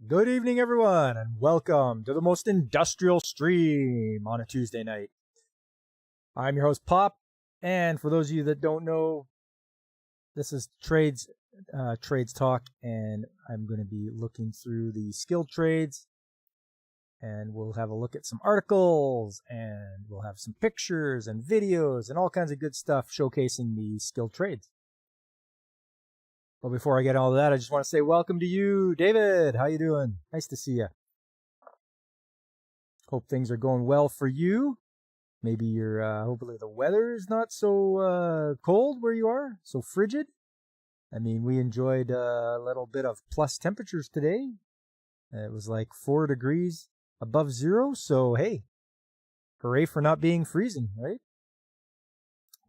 Good evening, everyone, and welcome to the most industrial stream on a Tuesday night. I'm your host, Pop, and for those of you that don't know, this is Trades Talk, and I'm going to be looking through the skilled trades, and we'll have a look at some articles, and we'll have some pictures and videos and all kinds of good stuff showcasing the skilled trades. Well, before I get all of that, I just want to say welcome to you, David. How you doing? Nice to see you. Hope things are going well for you. Maybe you're, hopefully the weather is not so cold where you are, so frigid. I mean, we enjoyed a little bit of plus temperatures today. It was like 4 degrees above zero, so hey, hooray for not being freezing, right?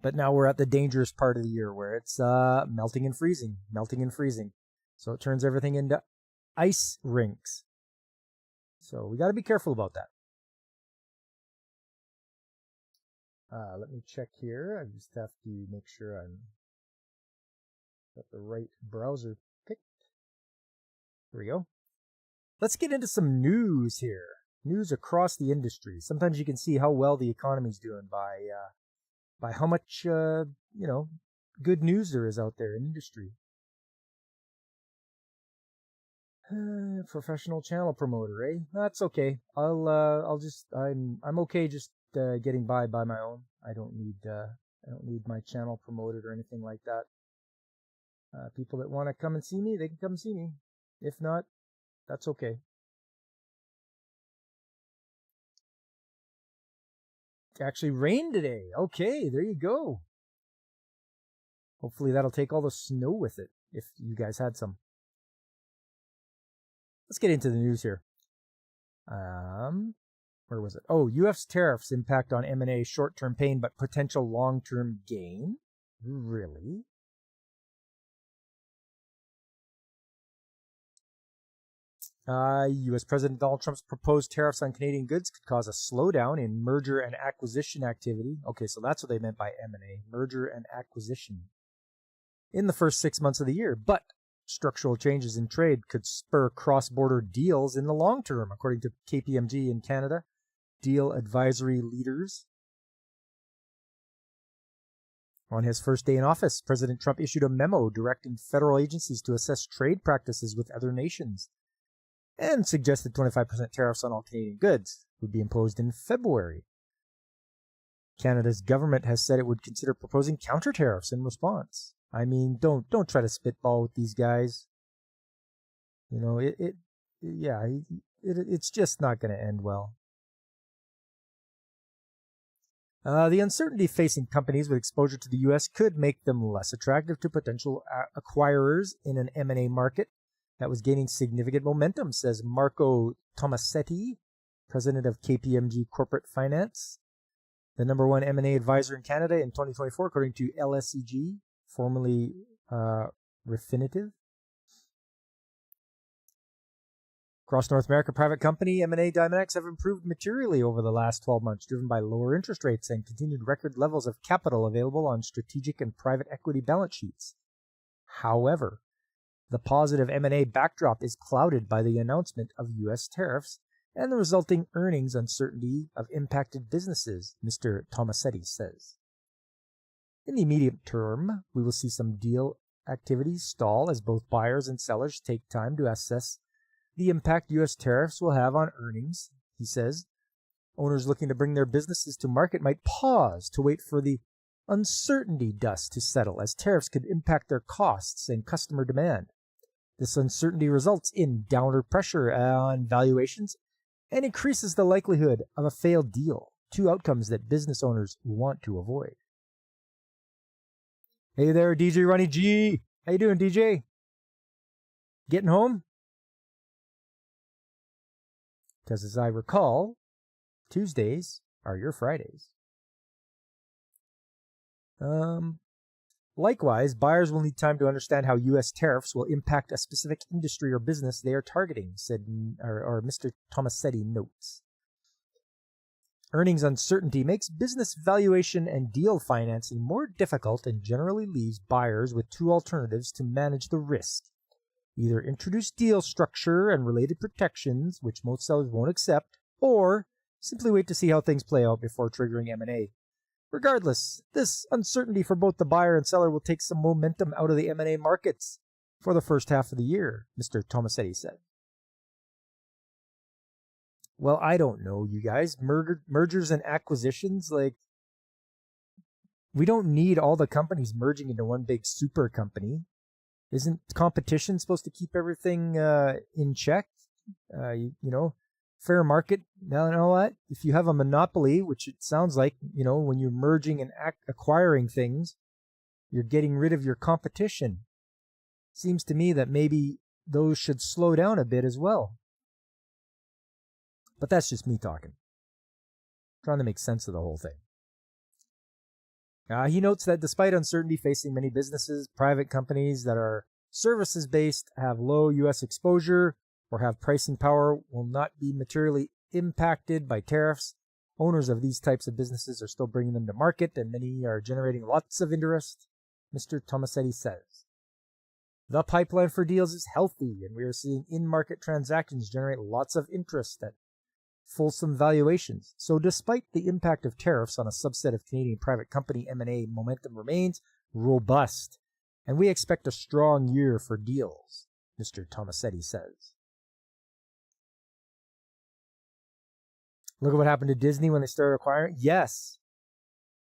But now we're at the dangerous part of the year where it's melting and freezing. So it turns everything into ice rinks. So we got to be careful about that. Let me check here. I just have to make sure I'm got the right browser picked. Here we go. Let's get into some news here. News across the industry. Sometimes you can see how well the economy's doing by how much, good news there is out there in industry. Professional channel promoter, eh? That's okay. I'm okay just getting by my own. I don't need my channel promoted or anything like that. People that want to come and see me, they can come see me. If not, that's okay. It actually rained today. Okay, there you go. Hopefully that'll take all the snow with it, if you guys had some. Let's get into the news here. Where was it? Oh, U.S. tariffs impact on M&A, short-term pain, but potential long-term gain? Really? U.S. President Donald Trump's proposed tariffs on Canadian goods could cause a slowdown in merger and acquisition activity. Okay, so that's what they meant by M&A, merger and acquisition, in the first 6 months of the year. But structural changes in trade could spur cross-border deals in the long term, according to KPMG in Canada, deal advisory leaders. On his first day in office, President Trump issued a memo directing federal agencies to assess trade practices with other nations and suggested 25% tariffs on all Canadian goods would be imposed in February. Canada's government has said it would consider proposing counter tariffs in response. I mean, don't try to spitball with these guys. You know, it's just not going to end well. The uncertainty facing companies with exposure to the U.S. could make them less attractive to potential acquirers in an M&A market that was gaining significant momentum, says Marco Tomasetti, president of KPMG Corporate Finance, the number one M&A advisor in Canada in 2024, according to LSEG, formerly Refinitiv. Across North America, private company M&A dynamics have improved materially over the last 12 months, driven by lower interest rates and continued record levels of capital available on strategic and private equity balance sheets. However, the positive M&A backdrop is clouded by the announcement of U.S. tariffs and the resulting earnings uncertainty of impacted businesses, Mr. Tomasetti says. In the immediate term, we will see some deal activity stall as both buyers and sellers take time to assess the impact U.S. tariffs will have on earnings, he says. Owners looking to bring their businesses to market might pause to wait for the uncertainty dust to settle, as tariffs could impact their costs and customer demand. This uncertainty results in downward pressure on valuations and increases the likelihood of a failed deal, two outcomes that business owners want to avoid. Hey there, DJ Ronnie G. How you doing, DJ? Getting home? Because as I recall, Tuesdays are your Fridays. Likewise, buyers will need time to understand how U.S. tariffs will impact a specific industry or business they are targeting, said Mr. Tomasetti notes. Earnings uncertainty makes business valuation and deal financing more difficult and generally leaves buyers with two alternatives to manage the risk: Either introduce deal structure and related protections, which most sellers won't accept, or simply wait to see how things play out before triggering M&A. Regardless, this uncertainty for both the buyer and seller will take some momentum out of the M&A markets for the first half of the year, Mr. Tomasetti said. Well, I don't know, you guys. Mergers and acquisitions, like, we don't need all the companies merging into one big super company. Isn't competition supposed to keep everything in check? You know, fair market. Now, you know what? If you have a monopoly, which it sounds like, you know, when you're merging and acquiring things, you're getting rid of your competition. Seems to me that maybe those should slow down a bit as well. But that's just me talking. Trying to make sense of the whole thing. He notes that despite uncertainty facing many businesses, private companies that are services-based, have low U.S. exposure, or have pricing power will not be materially impacted by tariffs. Owners of these types of businesses are still bringing them to market, and many are generating lots of interest, Mr. Tomasetti says. The pipeline for deals is healthy, and we are seeing in-market transactions generate lots of interest at fulsome valuations. So despite the impact of tariffs on a subset of Canadian private company M&A, momentum remains robust, and we expect a strong year for deals, Mr. Tomasetti says. Look at what happened to Disney when they started acquiring. Yes.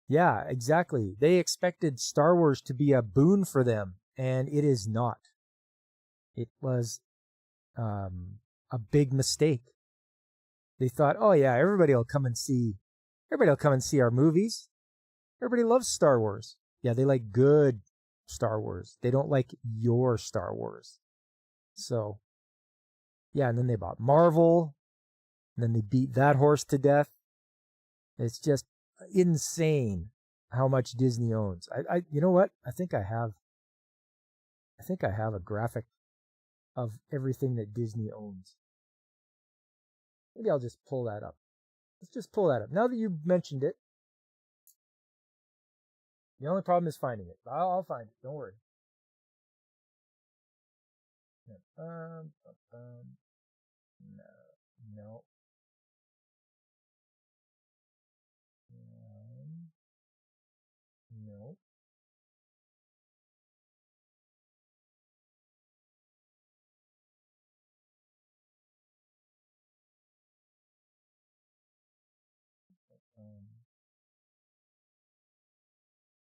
Yeah, exactly. They expected Star Wars to be a boon for them, and it is not. It was a big mistake. They thought, oh yeah, everybody will come and see our movies. Everybody loves Star Wars. Yeah, they like good Star Wars. They don't like your Star Wars. So, yeah, and then they bought Marvel, and then they beat that horse to death. It's just insane how much Disney owns. I you know what? I think I have a graphic of everything that Disney owns. Maybe I'll just pull that up. Let's just pull that up. Now that you've mentioned it, the only problem is finding it. I'll find it. Don't worry. No. No. No.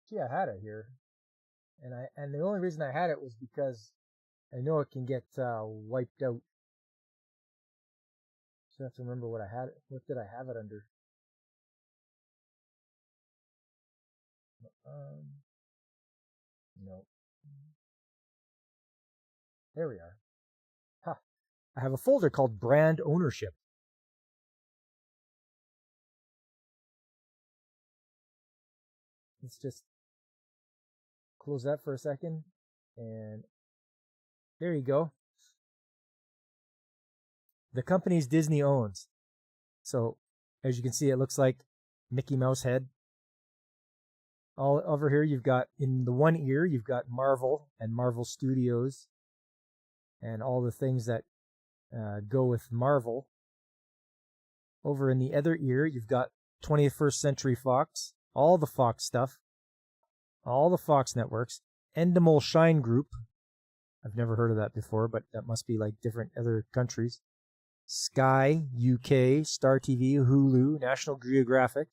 See, I had it here, and the only reason I had it was because I know it can get wiped out. So I have to remember what I had. What did I have it under? No. There we are. Ha! I have a folder called Brand Ownership. Let's just close that for a second, and there you go. The companies Disney owns. So, as you can see, it looks like Mickey Mouse head. All over here, you've got, in the one ear, you've got Marvel and Marvel Studios and all the things that go with Marvel. Over in the other ear, you've got 21st Century Fox, all the Fox stuff, all the Fox networks, Endemol Shine Group. I've never heard of that before, but that must be like different other countries. Sky, UK, Star TV, Hulu, National Geographic.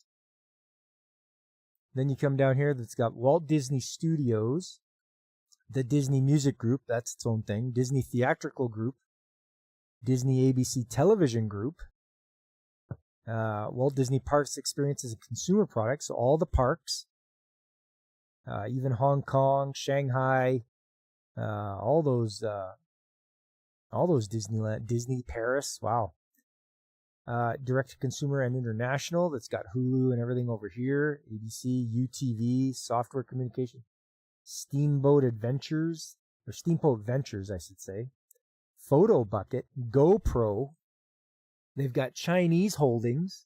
Then you come down here, that's got Walt Disney Studios, the Disney Music Group, that's its own thing, Disney Theatrical Group, Disney ABC Television Group, Walt Disney Parks Experiences and Consumer Products, so all the parks, even Hong Kong, Shanghai, all those Disneyland, Disney Paris, wow. Direct-to-consumer and international, that's got Hulu and everything over here, ABC, UTV, Software Communication, Steamboat Ventures, I should say, Photo Bucket, GoPro, they've got Chinese holdings,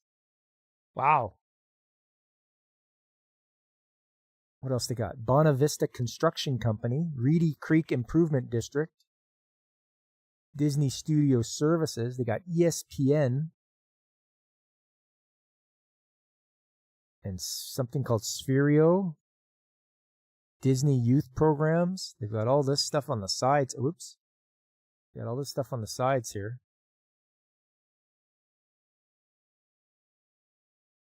wow. What else they got? Bonavista Construction Company, Reedy Creek Improvement District, Disney Studio Services. They got ESPN and something called Spherio. Disney Youth Programs. They've got all this stuff on the sides. Oops. Got all this stuff on the sides here.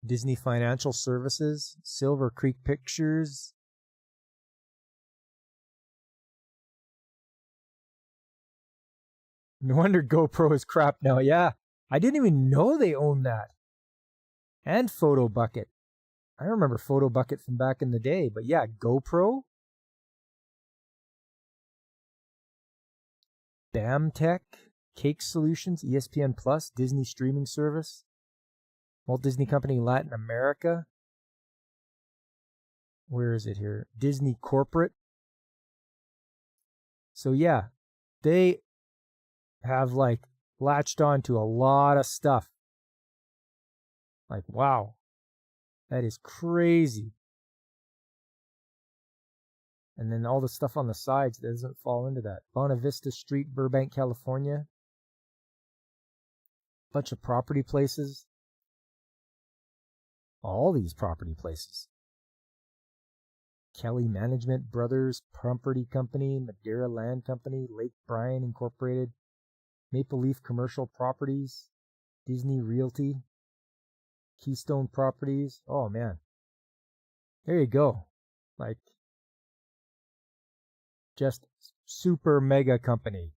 Disney Financial Services, Silver Creek Pictures. No wonder GoPro is crap now. Yeah, I didn't even know they owned that. And Photo Bucket. I remember Photo Bucket from back in the day, but yeah, GoPro. BAMTech, Cake Solutions, ESPN Plus, Disney Streaming Service, Walt Disney Company Latin America. Where is it here? Disney Corporate. So yeah, they have like latched on to a lot of stuff. Like, wow, that is crazy. And then all the stuff on the sides doesn't fall into that. Bonavista Street, Burbank, California. Bunch of property places. All these property places. Kelly Management Brothers Property Company, Madeira Land Company, Lake Bryan Incorporated, Maple Leaf Commercial Properties, Disney Realty, Keystone Properties. Oh man. There you go. Like, just super mega company.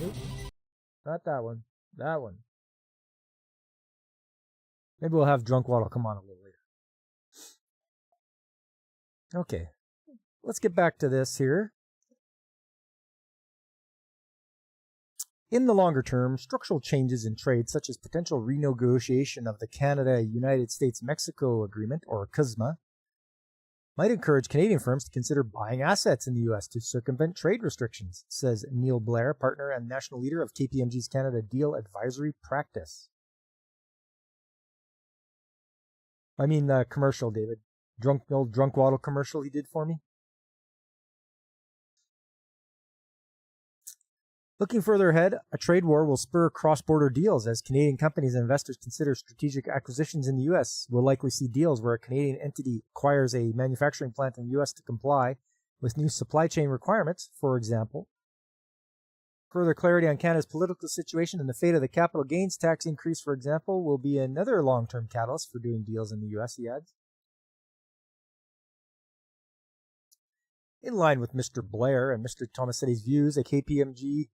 Oops. Not that one. That one. Maybe we'll have Drunk Waddle come on a little later. Okay. Let's get back to this here. In the longer term, structural changes in trade, such as potential renegotiation of the Canada-United States-Mexico Agreement, or CUSMA, might encourage Canadian firms to consider buying assets in the U.S. to circumvent trade restrictions, says Neil Blair, partner and national leader of KPMG's Canada Deal Advisory Practice. I mean the commercial, David. Old Drunk Waddle commercial he did for me. Looking further ahead, a trade war will spur cross-border deals as Canadian companies and investors consider strategic acquisitions in the U.S. We'll likely see deals where a Canadian entity acquires a manufacturing plant in the U.S. to comply with new supply chain requirements, for example. Further clarity on Canada's political situation and the fate of the capital gains tax increase, for example, will be another long-term catalyst for doing deals in the U.S., he adds. In line with Mr. Blair and Mr. Tomasetti's views, a KPMG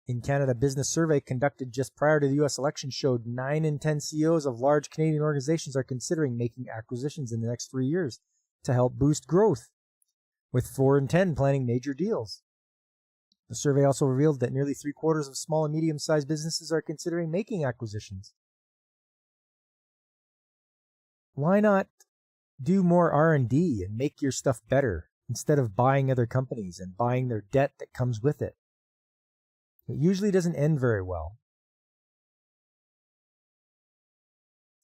in Canada business survey conducted just prior to the U.S. election showed 9 in 10 CEOs of large Canadian organizations are considering making acquisitions in the next 3 years to help boost growth, with 4 in 10 planning major deals. The survey also revealed that nearly 3/4 of small and medium-sized businesses are considering making acquisitions. Why not do more R&D and make your stuff better instead of buying other companies and buying their debt that comes with it? It usually doesn't end very well.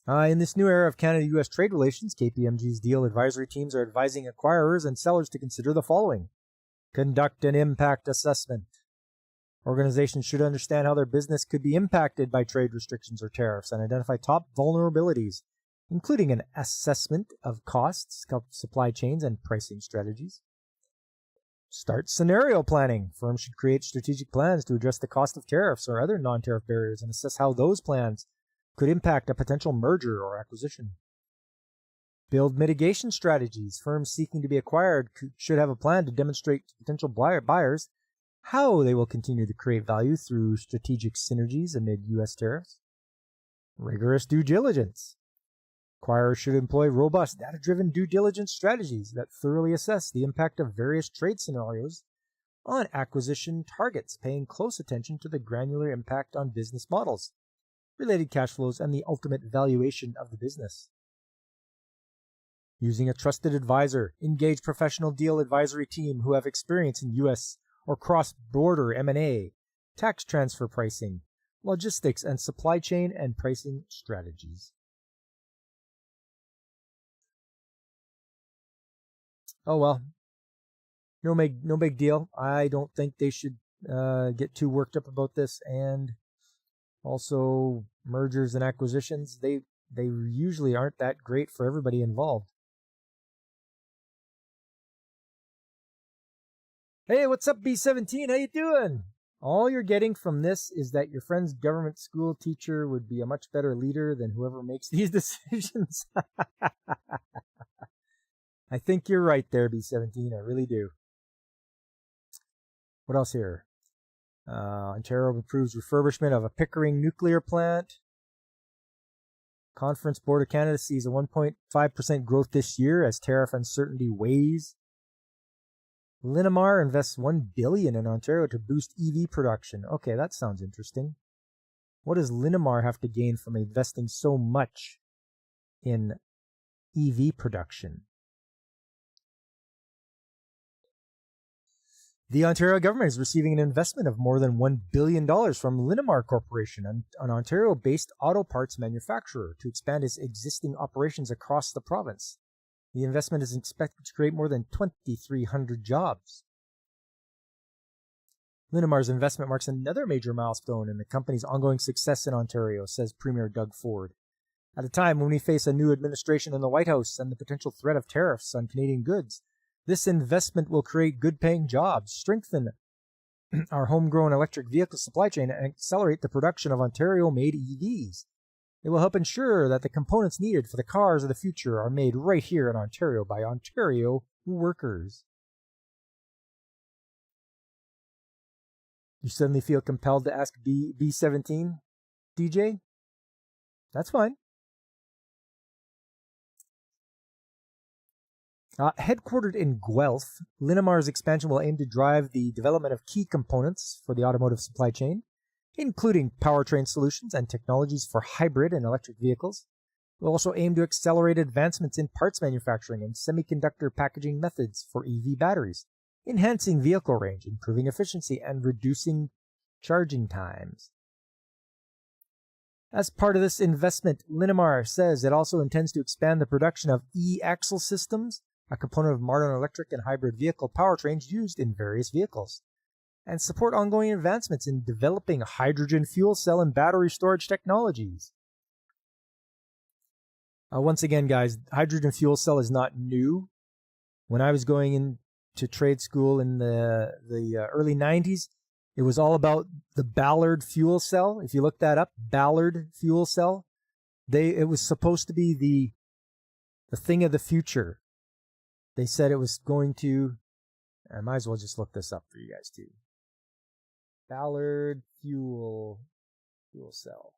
In this new era of Canada-U.S. trade relations, KPMG's deal advisory teams are advising acquirers and sellers to consider the following. Conduct an impact assessment. Organizations should understand how their business could be impacted by trade restrictions or tariffs and identify top vulnerabilities, including an assessment of costs, supply chains, and pricing strategies. Start scenario planning. Firms should create strategic plans to address the cost of tariffs or other non-tariff barriers and assess how those plans could impact a potential merger or acquisition. Build mitigation strategies. Firms seeking to be acquired should have a plan to demonstrate to potential buyers how they will continue to create value through strategic synergies amid U.S. tariffs. Rigorous due diligence. Acquirers should employ robust, data-driven due diligence strategies that thoroughly assess the impact of various trade scenarios on acquisition targets, paying close attention to the granular impact on business models, related cash flows, and the ultimate valuation of the business. Using a trusted advisor, engage professional deal advisory team who have experience in U.S. or cross-border M&A, tax transfer pricing, logistics, and supply chain and pricing strategies. Oh well, no big deal. I don't think they should get too worked up about this. And also, mergers and acquisitions, they usually aren't that great for everybody involved. Hey, what's up, B17? How you doing? All you're getting from this is that your friend's government school teacher would be a much better leader than whoever makes these decisions. I think you're right there, B17. I really do. What else here? Ontario approves refurbishment of a Pickering nuclear plant. Conference Board of Canada sees a 1.5% growth this year as tariff uncertainty weighs. Linamar invests $1 billion in Ontario to boost EV production. Okay, that sounds interesting. What does Linamar have to gain from investing so much in EV production? The Ontario government is receiving an investment of more than $1 billion from Linamar Corporation, an Ontario-based auto parts manufacturer, to expand its existing operations across the province. The investment is expected to create more than 2,300 jobs. Linamar's investment marks another major milestone in the company's ongoing success in Ontario, says Premier Doug Ford. At a time when we face a new administration in the White House and the potential threat of tariffs on Canadian goods, this investment will create good-paying jobs, strengthen our homegrown electric vehicle supply chain, and accelerate the production of Ontario-made EVs. It will help ensure that the components needed for the cars of the future are made right here in Ontario by Ontario workers. You suddenly feel compelled to ask B17, DJ? That's fine. Headquartered in Guelph, Linamar's expansion will aim to drive the development of key components for the automotive supply chain, including powertrain solutions and technologies for hybrid and electric vehicles. It will also aim to accelerate advancements in parts manufacturing and semiconductor packaging methods for EV batteries, enhancing vehicle range, improving efficiency, and reducing charging times. As part of this investment, Linamar says it also intends to expand the production of e-axle systems, a component of modern electric and hybrid vehicle powertrains used in various vehicles, and support ongoing advancements in developing hydrogen fuel cell and battery storage technologies. Once again, guys, hydrogen fuel cell is not new. When I was going into trade school in the early 90s, it was all about the Ballard fuel cell. If you look that up, Ballard fuel cell, it was supposed to be the thing of the future. They said it was going to, I might as well just look this up for you guys too. Ballard fuel cell.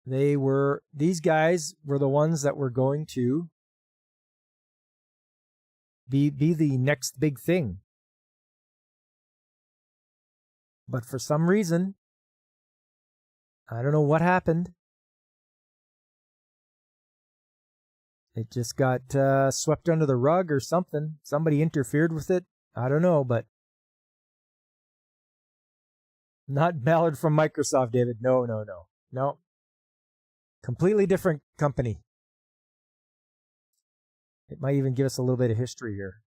These guys were the ones that were going to be the next big thing. But for some reason, I don't know what happened. It just got swept under the rug or something. Somebody interfered with it. I don't know, but not Ballard from Microsoft, David. No. Completely different company. It might even give us a little bit of history here.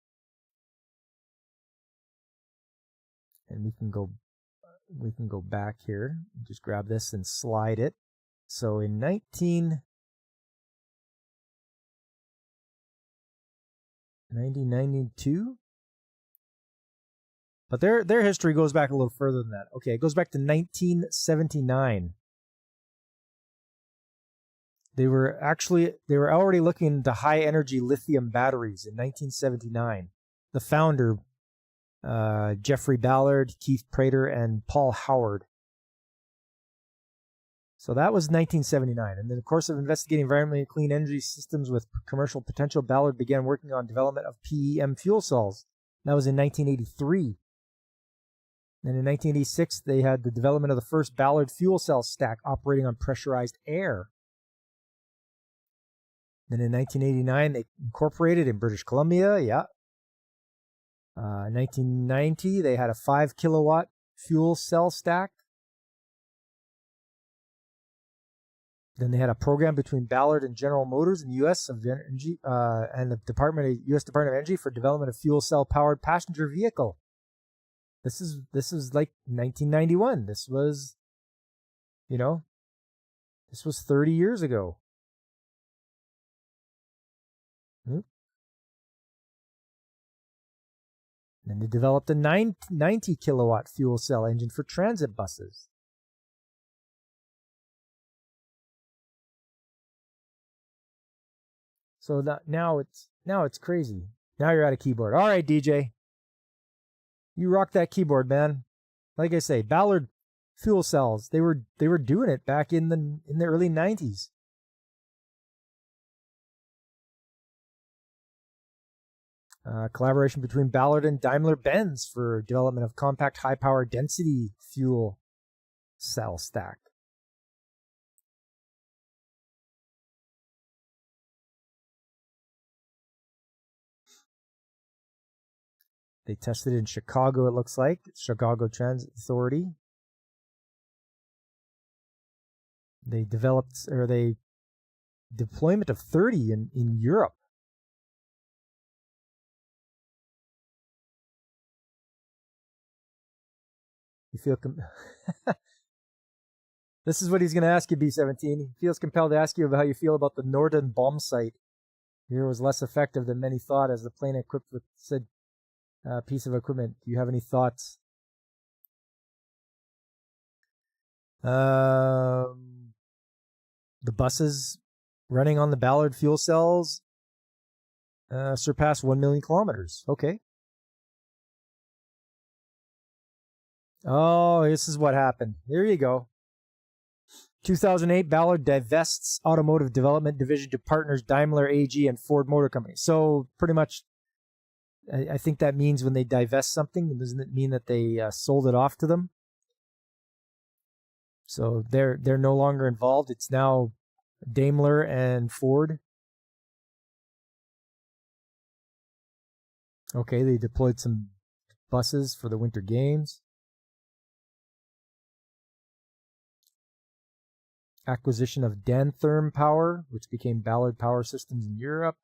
And we can go back here. Just grab this and slide it. So in 1992, but their history goes back a little further than that. Okay, it goes back to 1979. They were already looking into high energy lithium batteries in 1979. The founder, Jeffrey Ballard, Keith Prater, and Paul Howard. So that was 1979. And in the course of investigating environmentally clean energy systems with commercial potential, Ballard began working on development of PEM fuel cells. That was in 1983. And in 1986, they had the development of the first Ballard fuel cell stack operating on pressurized air. Then in 1989, they incorporated in British Columbia, yeah. 1990, they had a 5 kilowatt fuel cell stack. Then they had a program between Ballard and General Motors in the U.S. of Energy and the U.S. Department of Energy for development of fuel cell powered passenger vehicle. This is like 1991. This was 30 years ago. Then they developed a 90 kilowatt fuel cell engine for transit buses. So now it's crazy. Now you're at a keyboard. All right, DJ. You rock that keyboard, man. Like I say, Ballard fuel cells, they were doing it back in the early 90s. Collaboration between Ballard and Daimler-Benz for development of compact high-power density fuel cell stack. They tested in Chicago, it looks like. Chicago Transit Authority. They deployment of 30 in Europe. You feel This is what he's going to ask you, B-17. He feels compelled to ask you about how you feel about the Norden bomb sight. Here was less effective than many thought as the plane equipped with said piece of equipment. Do you have any thoughts? The buses running on the Ballard fuel cells surpassed 1 million kilometers. Okay. Oh, this is what happened. Here you go. 2008, Ballard divests automotive development division to partners Daimler AG and Ford Motor Company. So pretty much, I think that means when they divest something, doesn't it mean that they sold it off to them? So they're no longer involved. It's now Daimler and Ford. Okay, they deployed some buses for the Winter Games. Acquisition of Dantherm Power, which became Ballard Power Systems in Europe.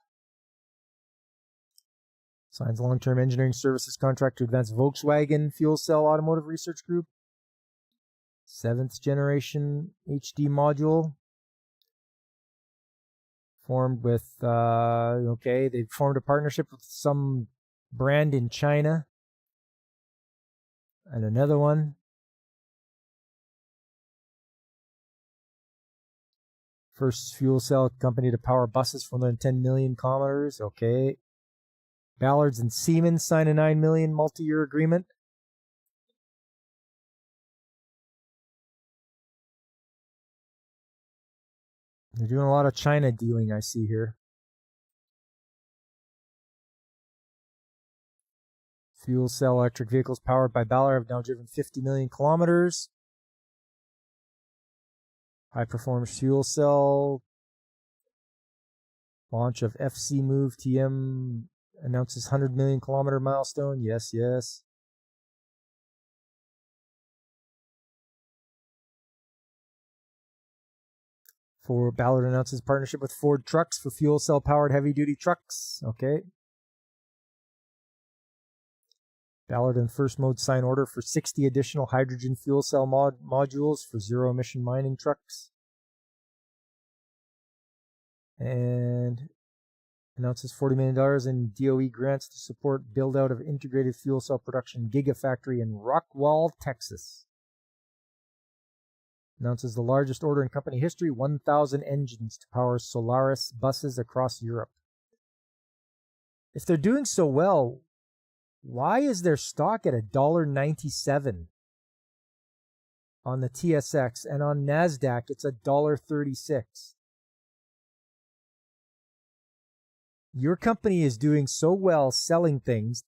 Signs long-term engineering services contract to advance Volkswagen Fuel Cell Automotive Research Group. 7th generation HD module. Formed with, they formed a partnership with some brand in China. And another one. First fuel cell company to power buses for more than 10 million kilometers. Okay. Ballards and Siemens sign a 9 million multi-year agreement. They're doing a lot of China dealing, I see here. Fuel cell electric vehicles powered by Ballard have now driven 50 million kilometers. High performance fuel cell. Launch of FC Move TM announces 100 million kilometer milestone. Yes, yes. For Ballard announces partnership with Ford Trucks for fuel cell powered heavy duty trucks. Okay. Ballard and First Mode sign order for 60 additional hydrogen fuel cell modules for zero emission mining trucks. And announces $40 million in DOE grants to support build out of integrated fuel cell production gigafactory in Rockwall, Texas. Announces the largest order in company history, 1,000 engines to power Solaris buses across Europe. If they're doing so well, why is their stock at $1.97 on the TSX, and on NASDAQ it's $1.36? Your company is doing so well selling things.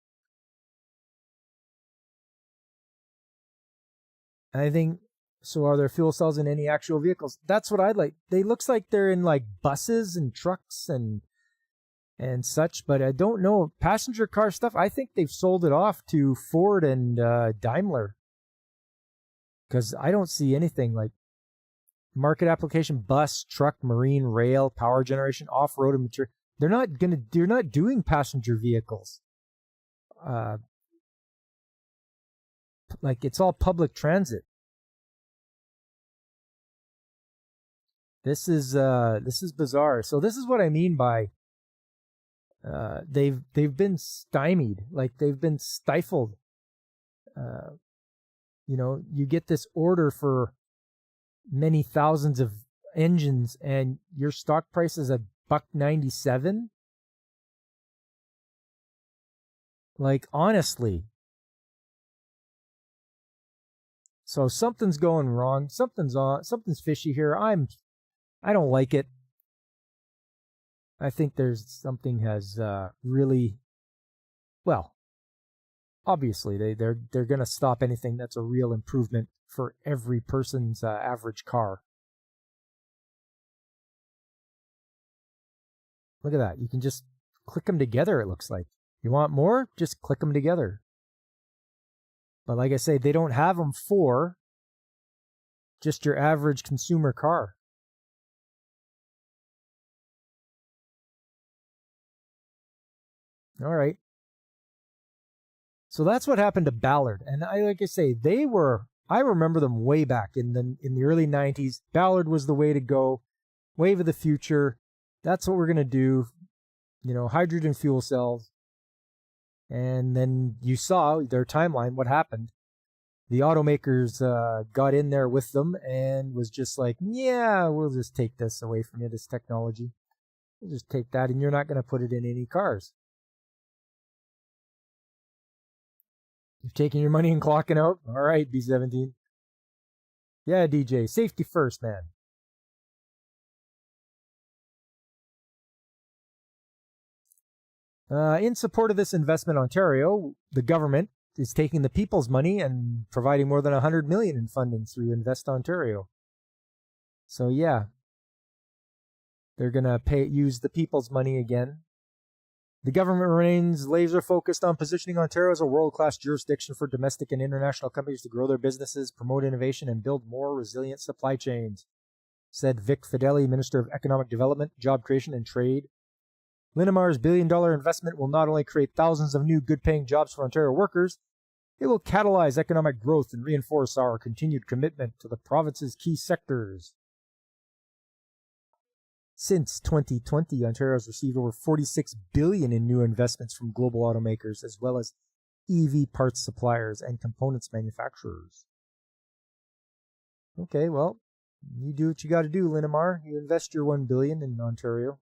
And I think, so are there fuel cells in any actual vehicles? That's what I'd like. They looks like they're in like buses and trucks and such, but I don't know. Passenger car stuff, I think they've sold it off to Ford and Daimler. Because I don't see anything like market application: bus, truck, marine, rail, power generation, off-road, and material. They're not doing passenger vehicles. Like, it's all public transit. This is bizarre. So this is what I mean by they've been stymied, like they've been stifled. You get this order for many thousands of engines, and your stock price is $1.97. Like, honestly. So something's going wrong. Something's fishy here. I don't like it. I think there's something has really, well, obviously they're going to stop anything that's a real improvement for every person's average car. Look at that. You can just click them together, it looks like. You want more? Just click them together. But like I say, they don't have them for just your average consumer car. All right. So that's what happened to Ballard. And like I say, I remember them way back in the early 90s. Ballard was the way to go. Wave of the future. That's what we're going to do. Hydrogen fuel cells. And then you saw their timeline, what happened. The automakers got in there with them and was just like, yeah, we'll just take this away from you, this technology. We'll just take that, and you're not going to put it in any cars. You've taken your money and clocking out? All right, B17. Yeah, DJ, safety first, man. In support of this investment, Ontario, the government is taking the people's money and providing more than $100 million in funding through Invest Ontario. So yeah, they're gonna use the people's money again. The government remains laser focused on positioning Ontario as a world-class jurisdiction for domestic and international companies to grow their businesses, promote innovation, and build more resilient supply chains, said Vic Fedeli, Minister of Economic Development, Job Creation, and Trade. Linamar's billion-dollar investment will not only create thousands of new good-paying jobs for Ontario workers, it will catalyze economic growth and reinforce our continued commitment to the province's key sectors. Since 2020, Ontario has received over $46 billion in new investments from global automakers, as well as EV parts suppliers and components manufacturers. Okay, well, you do what you got to do, Linamar. You invest your $1 billion in Ontario.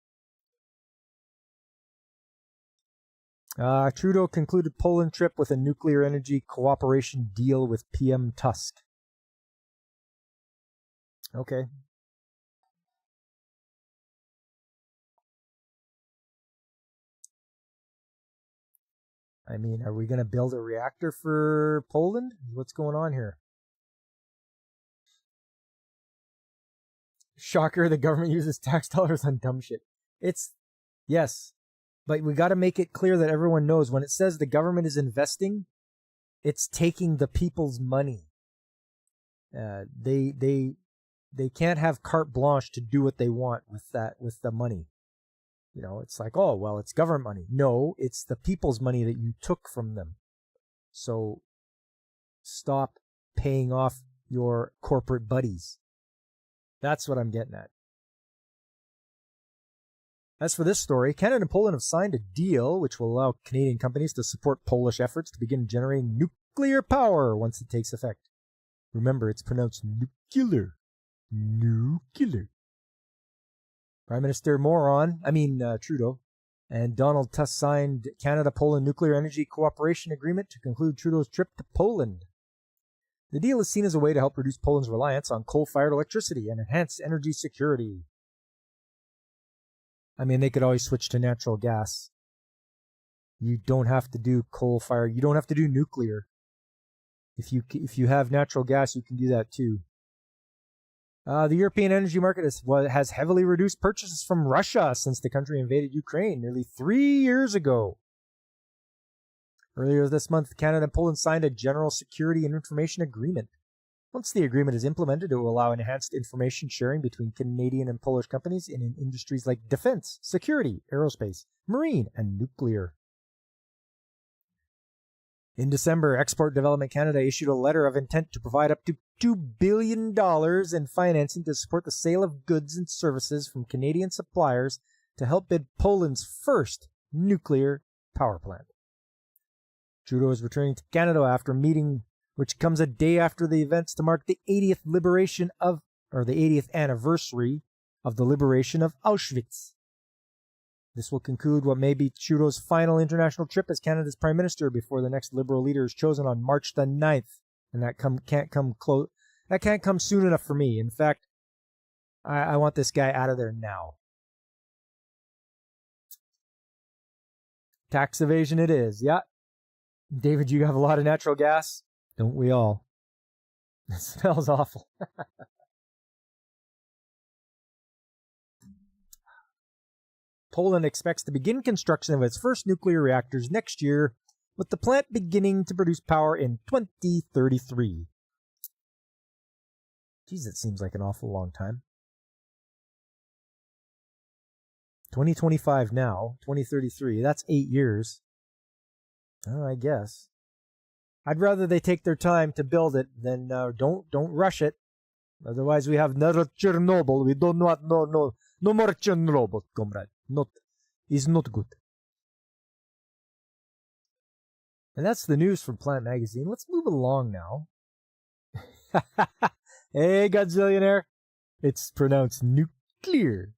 Trudeau concluded Poland trip with a nuclear energy cooperation deal with PM Tusk. Okay. I mean, are we going to build a reactor for Poland? What's going on here? Shocker, the government uses tax dollars on dumb shit. Yes. But we got to make it clear that everyone knows when it says the government is investing, it's taking the people's money. They can't have carte blanche to do what they want with the money. It's like, oh, well, it's government money. No, it's the people's money that you took from them. So stop paying off your corporate buddies. That's what I'm getting at. As for this story, Canada and Poland have signed a deal which will allow Canadian companies to support Polish efforts to begin generating nuclear power once it takes effect. Remember, it's pronounced nuclear. Nuclear. Prime Minister Trudeau and Donald Tusk signed Canada-Poland Nuclear Energy Cooperation Agreement to conclude Trudeau's trip to Poland. The deal is seen as a way to help reduce Poland's reliance on coal-fired electricity and enhance energy security. I mean, they could always switch to natural gas. You don't have to do coal-fired. You don't have to do nuclear. If you have natural gas, you can do that too. The European energy market has heavily reduced purchases from Russia since the country invaded Ukraine nearly 3 years ago. Earlier this month, Canada and Poland signed a General Security and Information Agreement. Once the agreement is implemented, it will allow enhanced information sharing between Canadian and Polish companies in industries like defense, security, aerospace, marine, and nuclear. In December, Export Development Canada issued a letter of intent to provide up to $2 billion in financing to support the sale of goods and services from Canadian suppliers to help build Poland's first nuclear power plant. Trudeau is returning to Canada after a meeting which comes a day after the events to mark the 80th the 80th anniversary of the liberation of Auschwitz. This will conclude what may be Trudeau's final international trip as Canada's Prime Minister before the next Liberal leader is chosen on March the 9th. And that can't come soon enough for me. In fact, I want this guy out of there now. Tax evasion it is, yeah. David, you have a lot of natural gas? Don't we all? It smells awful. Poland expects to begin construction of its first nuclear reactors next year, with the plant beginning to produce power in 2033. Geez, it seems like an awful long time. 2025 now, 2033, that's 8 years. Oh, I guess. I'd rather they take their time to build it than don't rush it. Otherwise, we have another Chernobyl. We don't want no more Chernobyl, comrade. Is not good. And that's the news from Plant Magazine. Let's move along now. Hey, Godzillionaire. It's pronounced nuclear.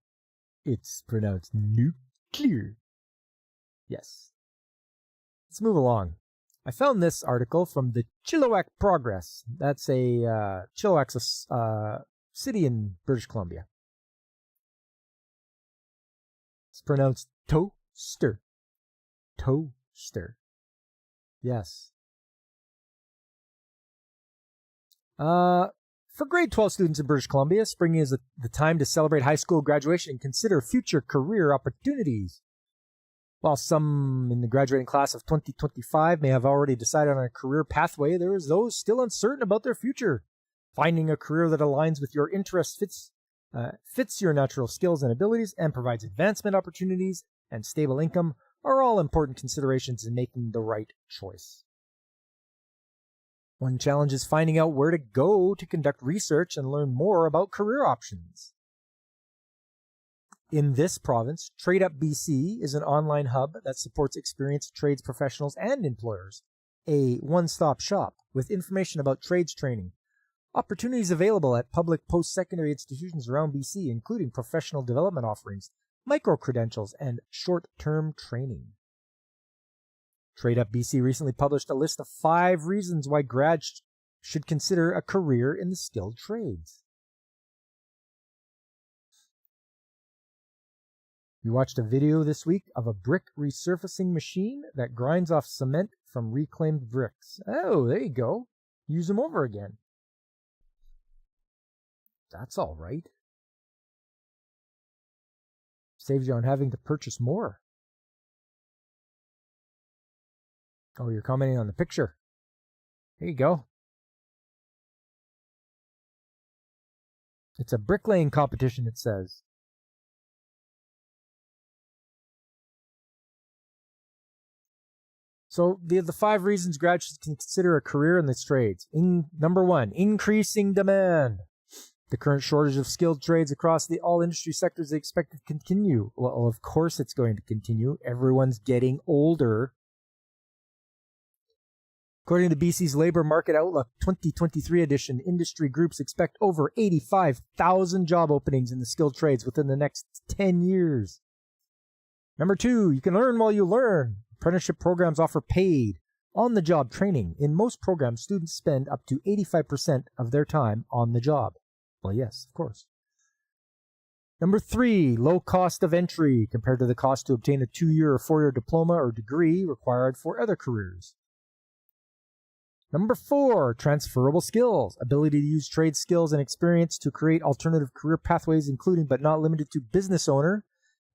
It's pronounced nuclear. Yes. Let's move along. I found this article from the Chilliwack Progress. That's Chilliwack's a city in British Columbia. It's pronounced toaster. Toaster. Yes. For grade 12 students in British Columbia, spring is the time to celebrate high school graduation and consider future career opportunities. While some in the graduating class of 2025 may have already decided on a career pathway, there is those still uncertain about their future. Finding a career that aligns with your interests, fits your natural skills and abilities, and provides advancement opportunities and stable income are all important considerations in making the right choice. One challenge is finding out where to go to conduct research and learn more about career options. In this province, TradeUp BC is an online hub that supports experienced trades professionals and employers, a one-stop shop with information about trades training, opportunities available at public post-secondary institutions around BC, including professional development offerings, micro-credentials, and short-term training. TradeUp BC recently published a list of 5 reasons why grads should consider a career in the skilled trades. We watched a video this week of a brick resurfacing machine that grinds off cement from reclaimed bricks. Oh, there you go. Use them over again. That's all right. Saves you on having to purchase more. Oh, you're commenting on the picture. There you go. It's a bricklaying competition, it says. So the 5 reasons graduates can consider a career in these trades. Number 1, increasing demand. The current shortage of skilled trades across all industry sectors is expected to continue. Well, of course it's going to continue. Everyone's getting older. According to BC's Labour Market Outlook 2023 edition, industry groups expect over 85,000 job openings in the skilled trades within the next 10 years. Number 2, you can learn while you learn. Apprenticeship programs offer paid, on-the-job training. In most programs, students spend up to 85% of their time on the job. Well, yes, of course. Number 3, low cost of entry compared to the cost to obtain a 2-year or 4-year diploma or degree required for other careers. Number 4, transferable skills. Ability to use trade skills and experience to create alternative career pathways, including but not limited to business owner,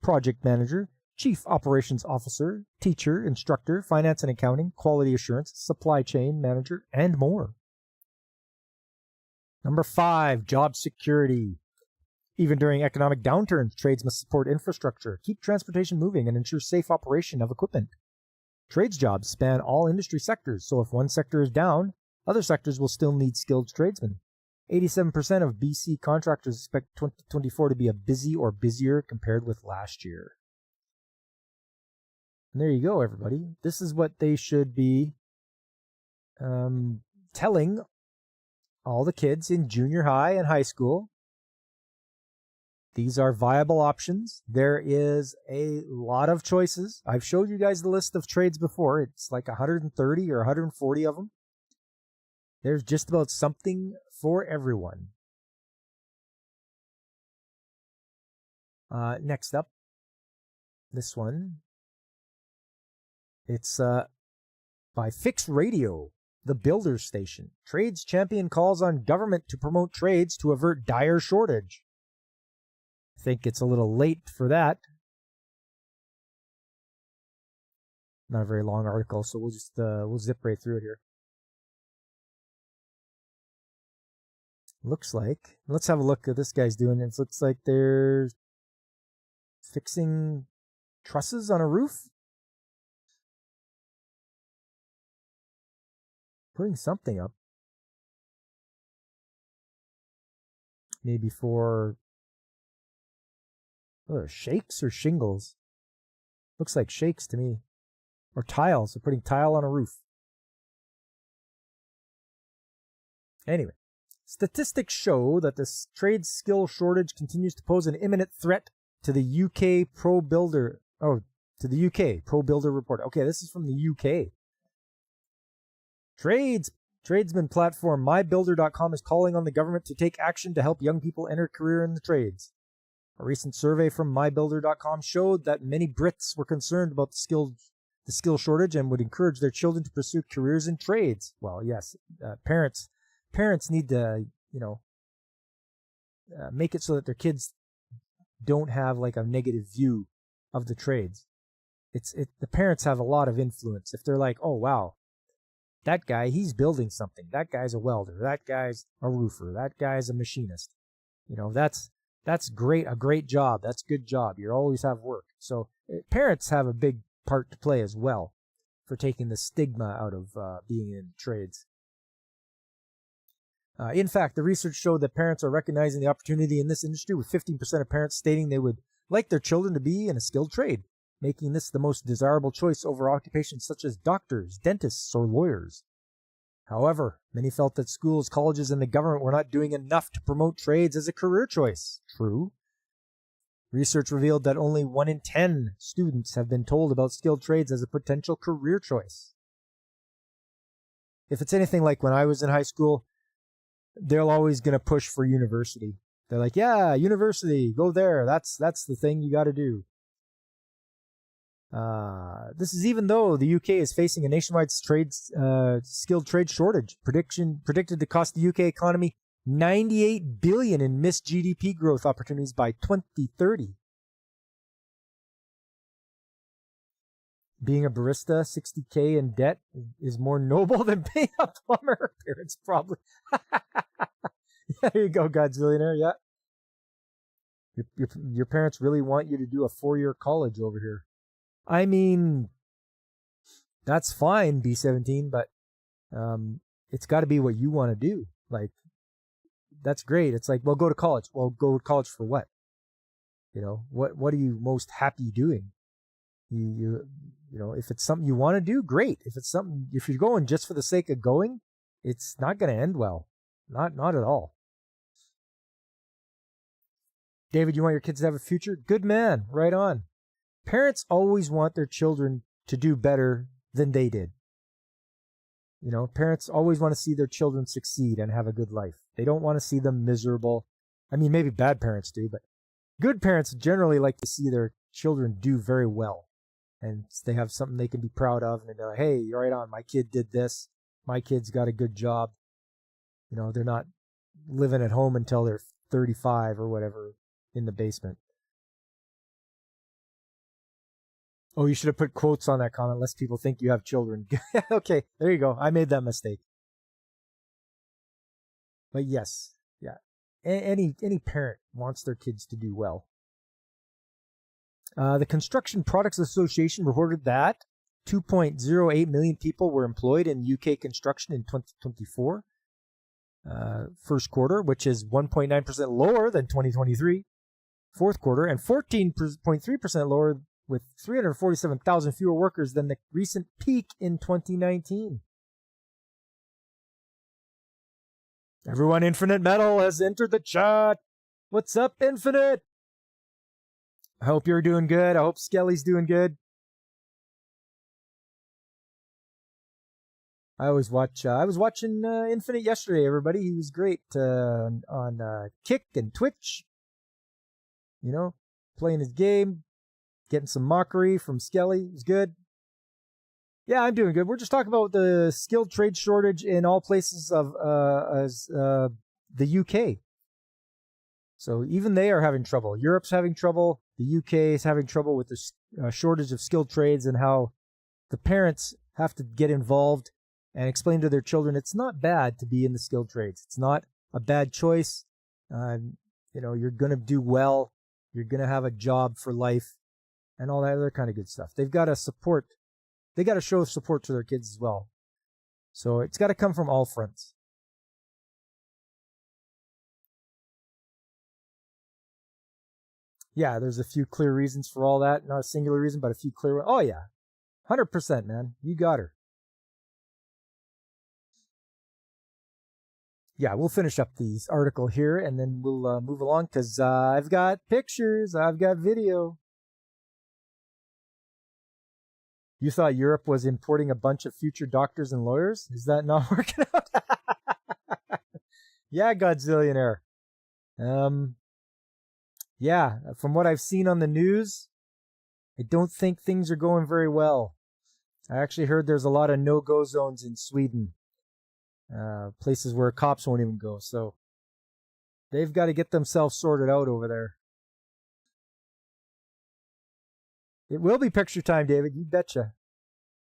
project manager, chief operations officer, teacher, instructor, finance and accounting, quality assurance, supply chain manager, and more. Number 5, job security. Even during economic downturns, trades must support infrastructure, keep transportation moving, and ensure safe operation of equipment. Trades jobs span all industry sectors, so if one sector is down, other sectors will still need skilled tradesmen. 87% of BC contractors expect 2024 to be a busy or busier compared with last year. And there you go, everybody. This is what they should be telling all the kids in junior high and high school. These are viable options. There is a lot of choices. I've showed you guys the list of trades before. It's like 130 or 140 of them. There's just about something for everyone. Next up, this one. It's by Fix Radio, the Builder Station. Trades champion calls on government to promote trades to avert dire shortage. I think it's a little late for that. Not a very long article, so we'll just we'll zip right through it here. Looks like, let's have a look at this guy's doing. It looks like they're fixing trusses on a roof. Putting something up. Maybe for shakes or shingles. Looks like shakes to me. Or tiles. They're putting tile on a roof. Anyway, statistics show that the trade skill shortage continues to pose an imminent threat to the UK Pro Builder. Oh, to the UK Pro Builder report. Okay, this is from the UK. Tradesman platform MyBuilder.com is calling on the government to take action to help young people enter a career in the trades. A recent survey from MyBuilder.com showed that many Brits were concerned about the skill shortage and would encourage their children to pursue careers in trades. Well, yes, parents need to, make it so that their kids don't have like a negative view of the trades. The parents have a lot of influence. If they're like, oh wow, that guy, he's building something. That guy's a welder. That guy's a roofer. That guy's a machinist. That's great. A great job. That's a good job. You always have work. So parents have a big part to play as well for taking the stigma out of being in trades. In fact, the research showed that parents are recognizing the opportunity in this industry, with 15% of parents stating they would like their children to be in a skilled trade, making this the most desirable choice over occupations such as doctors, dentists, or lawyers. However, many felt that schools, colleges, and the government were not doing enough to promote trades as a career choice. True. Research revealed that only 1 in 10 students have been told about skilled trades as a potential career choice. If it's anything like when I was in high school, they're always going to push for university. They're like, yeah, university, go there. That's the thing you got to do. This is even though the UK is facing a nationwide skilled trade shortage. Predicted to cost the UK economy $98 billion in missed GDP growth opportunities by 2030. Being a barista, $60K in debt is more noble than paying a plumber. Parents probably. There you go, Godzillionaire. Yeah. Your parents really want you to do a 4-year college over here. I mean, that's fine, B17, but it's got to be what you want to do. Like, that's great. It's like, well, go to college. Well, go to college for what? What are you most happy doing? If it's something you want to do, great. If you're going just for the sake of going, it's not going to end well. Not at all. David, you want your kids to have a future? Good man. Right on. Parents always want their children to do better than they did. Parents always want to see their children succeed and have a good life. They don't want to see them miserable. I mean, maybe bad parents do, but good parents generally like to see their children do very well. And they have something they can be proud of. And they're like, hey, you're right on. My kid did this. My kid's got a good job. They're not living at home until they're 35 or whatever in the basement. Oh, you should have put quotes on that comment, lest people think you have children. Okay, there you go. I made that mistake. But yes, yeah, any parent wants their kids to do well. The Construction Products Association reported that 2.08 million people were employed in UK construction in 2024 first quarter, which is 1.9% lower than 2023 fourth quarter, and 14.3% lower, with 347,000 fewer workers than the recent peak in 2019. Everyone, Infinite Metal has entered the chat. What's up, Infinite? I hope you're doing good. I hope Skelly's doing good. I was watching Infinite yesterday, everybody. He was great on Kick and Twitch. You know, playing his game, getting some mockery from Skelly. It was good. Yeah, I'm doing good. We're just talking about the skilled trade shortage in all places of the UK. So even they are having trouble. Europe's having trouble. The UK is having trouble with the shortage of skilled trades, and how the parents have to get involved and explain to their children it's not bad to be in the skilled trades. It's not a bad choice. You're going to do well. You're going to have a job for life and all that other kind of good stuff. They've got to support. They got to show support to their kids as well. So it's got to come from all fronts. Yeah, there's a few clear reasons for all that. Not a singular reason, but a few clear. Oh, yeah. 100%, man. You got her. Yeah, we'll finish up the article here, and then we'll move along, because I've got pictures, I've got video. You thought Europe was importing a bunch of future doctors and lawyers? Is that not working out? Yeah, Godzillionaire. Yeah, from what I've seen on the news, I don't think things are going very well. I actually heard there's a lot of no-go zones in Sweden. Places where cops won't even go. So they've got to get themselves sorted out over there. It will be picture time, David. You betcha.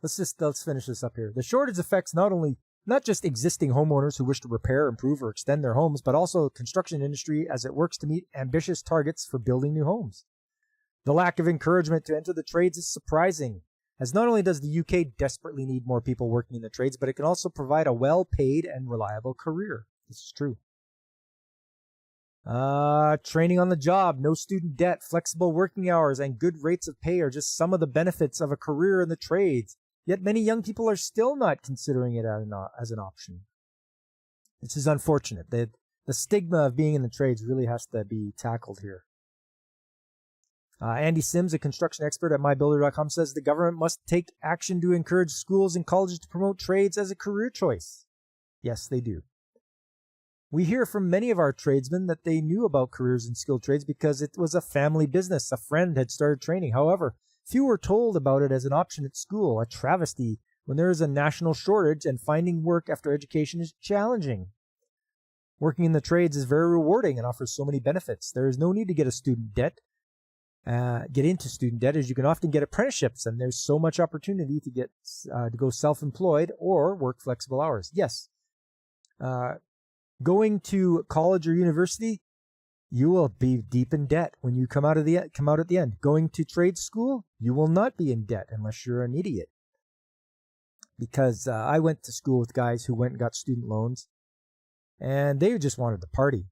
Let's finish this up here. The shortage affects not just existing homeowners who wish to repair, improve, or extend their homes, but also the construction industry as it works to meet ambitious targets for building new homes. The lack of encouragement to enter the trades is surprising, as not only does the UK desperately need more people working in the trades, but it can also provide a well-paid and reliable career. This is true. Training on the job, no student debt, flexible working hours, and good rates of pay are just some of the benefits of a career in the trades. Yet many young people are still not considering it as an option. This is unfortunate. The stigma of being in the trades really has to be tackled here. Andy Sims, a construction expert at mybuilder.com, says the government must take action to encourage schools and colleges to promote trades as a career choice. Yes, they do. We hear from many of our tradesmen that they knew about careers in skilled trades because it was a family business. A friend had started training. However, few were told about it as an option at school, a travesty when there is a national shortage and finding work after education is challenging. Working in the trades is very rewarding and offers so many benefits. There is no need to get into student debt, as you can often get apprenticeships, and there's so much opportunity to get to go self-employed or work flexible hours. Yes. Going to college or university, you will be deep in debt when you come out at the end. Going to trade school, you will not be in debt unless you're an idiot. Because I went to school with guys who went and got student loans, and they just wanted to party.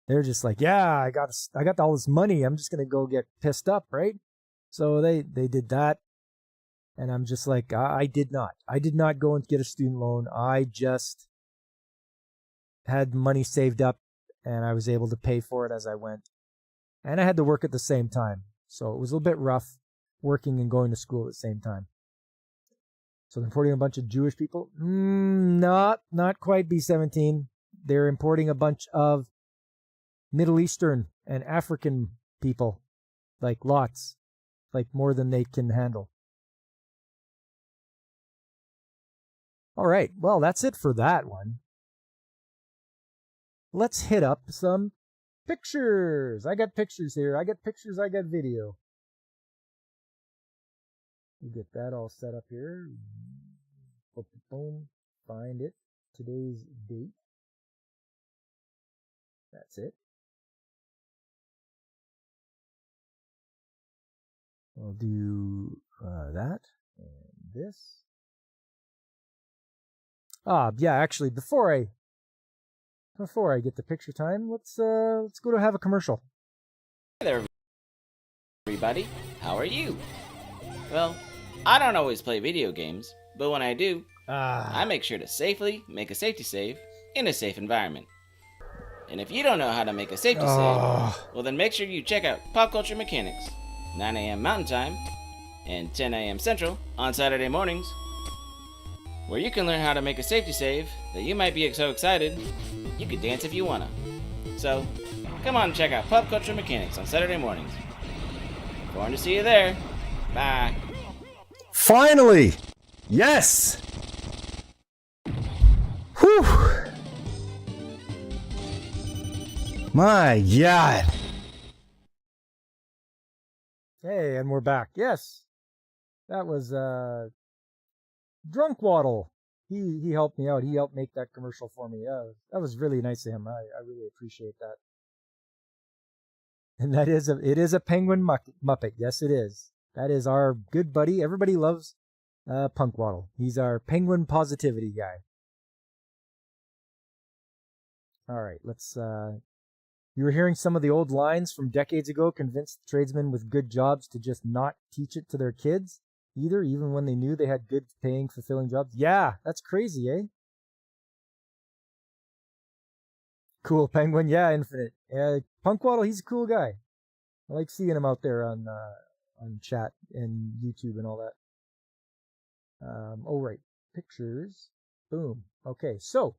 They're just like, yeah, I got all this money. I'm just gonna go get pissed up, right? So they did that, and I'm just like, I did not go and get a student loan. I just had money saved up, and I was able to pay for it as I went. And I had to work at the same time, so it was a little bit rough working and going to school at the same time. So they're importing a bunch of Jewish people? Not quite B-17. They're importing a bunch of Middle Eastern and African people, like lots, like more than they can handle. All right, well, that's it for that one. Let's hit up some pictures. I got pictures here. I got pictures. I got video. We'll get that all set up here. Boom. Find it. Today's date. That's it. We'll do that and this. Yeah, actually, before I get the picture time, let's go to have a commercial. Hey there, everybody. How are you? Well, I don't always play video games, but when I do, I make sure to safely make a safety save in a safe environment. And if you don't know how to make a safety save, well then make sure you check out Pop Culture Mechanics, 9 a.m. Mountain Time and 10 a.m. Central on Saturday mornings, where you can learn how to make a safety save that you might be so excited you could dance if you wanna. So, come on and check out Pop Culture Mechanics on Saturday mornings. Going to see you there. Bye. Finally! Yes! Whew! My God! Hey, and we're back. Yes, that was Drunk Waddle. He helped me out. He helped make that commercial for me. That was really nice of him. I really appreciate that. And it is a penguin Muppet. Yes, it is. That is our good buddy. Everybody loves Punk Waddle. He's our penguin positivity guy. All right, let's. You were hearing some of the old lines from decades ago, convinced tradesmen with good jobs to just not teach it to their kids either, even when they knew they had good paying, fulfilling jobs. Yeah, that's crazy, eh? Cool Penguin, yeah, Infinite. Yeah, Punk Waddle, he's a cool guy. I like seeing him out there on chat and YouTube and all that. Oh right, pictures. Boom. Okay, so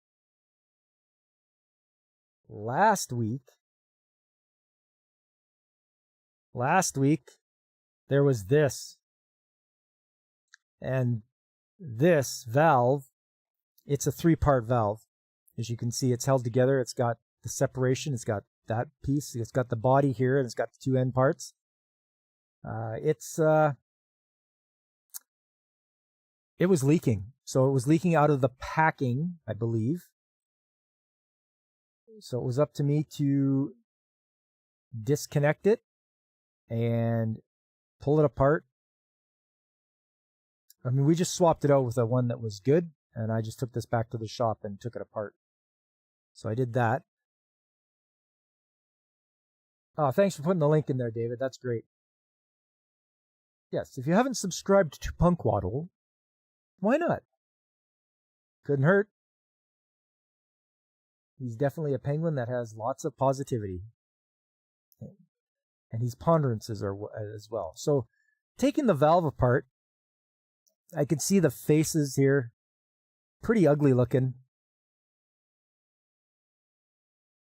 last week there was this, and this valve. It's a 3-part valve. As you can see, it's held together. It's got the separation. It's got that piece. It's got the body here, and it's got the 2 end parts. It was leaking. So it was leaking out of the packing, I believe. So it was up to me to disconnect it and pull it apart. I mean, we just swapped it out with the one that was good, and I just took this back to the shop and took it apart. So I did that. Oh, thanks for putting the link in there, David. That's great. Yes, if you haven't subscribed to Punk Waddle, why not? Couldn't hurt. He's definitely a penguin that has lots of positivity. And his ponderances are as well. So, taking the valve apart, I can see the faces here. Pretty ugly looking.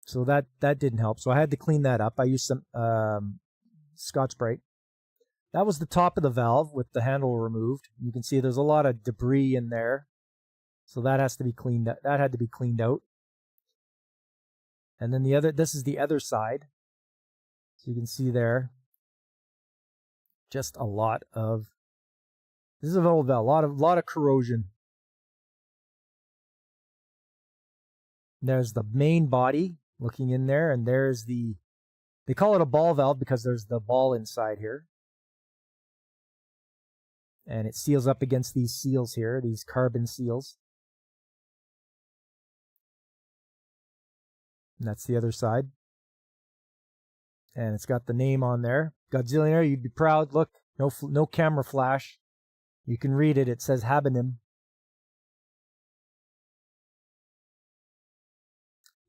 So that didn't help. So I had to clean that up. I used some Scotch-Brite. That was the top of the valve with the handle removed. You can see there's a lot of debris in there. So that has to be cleaned up. That had to be cleaned out. And then this is the other side. So you can see there, just this is an old valve, a lot of corrosion. There's the main body looking in there, and there's they call it a ball valve because there's the ball inside here. And it seals up against these seals here, these carbon seals. And that's the other side. And it's got the name on there. Godzillionaire, you'd be proud. Look, no camera flash. You can read it. It says Habonim.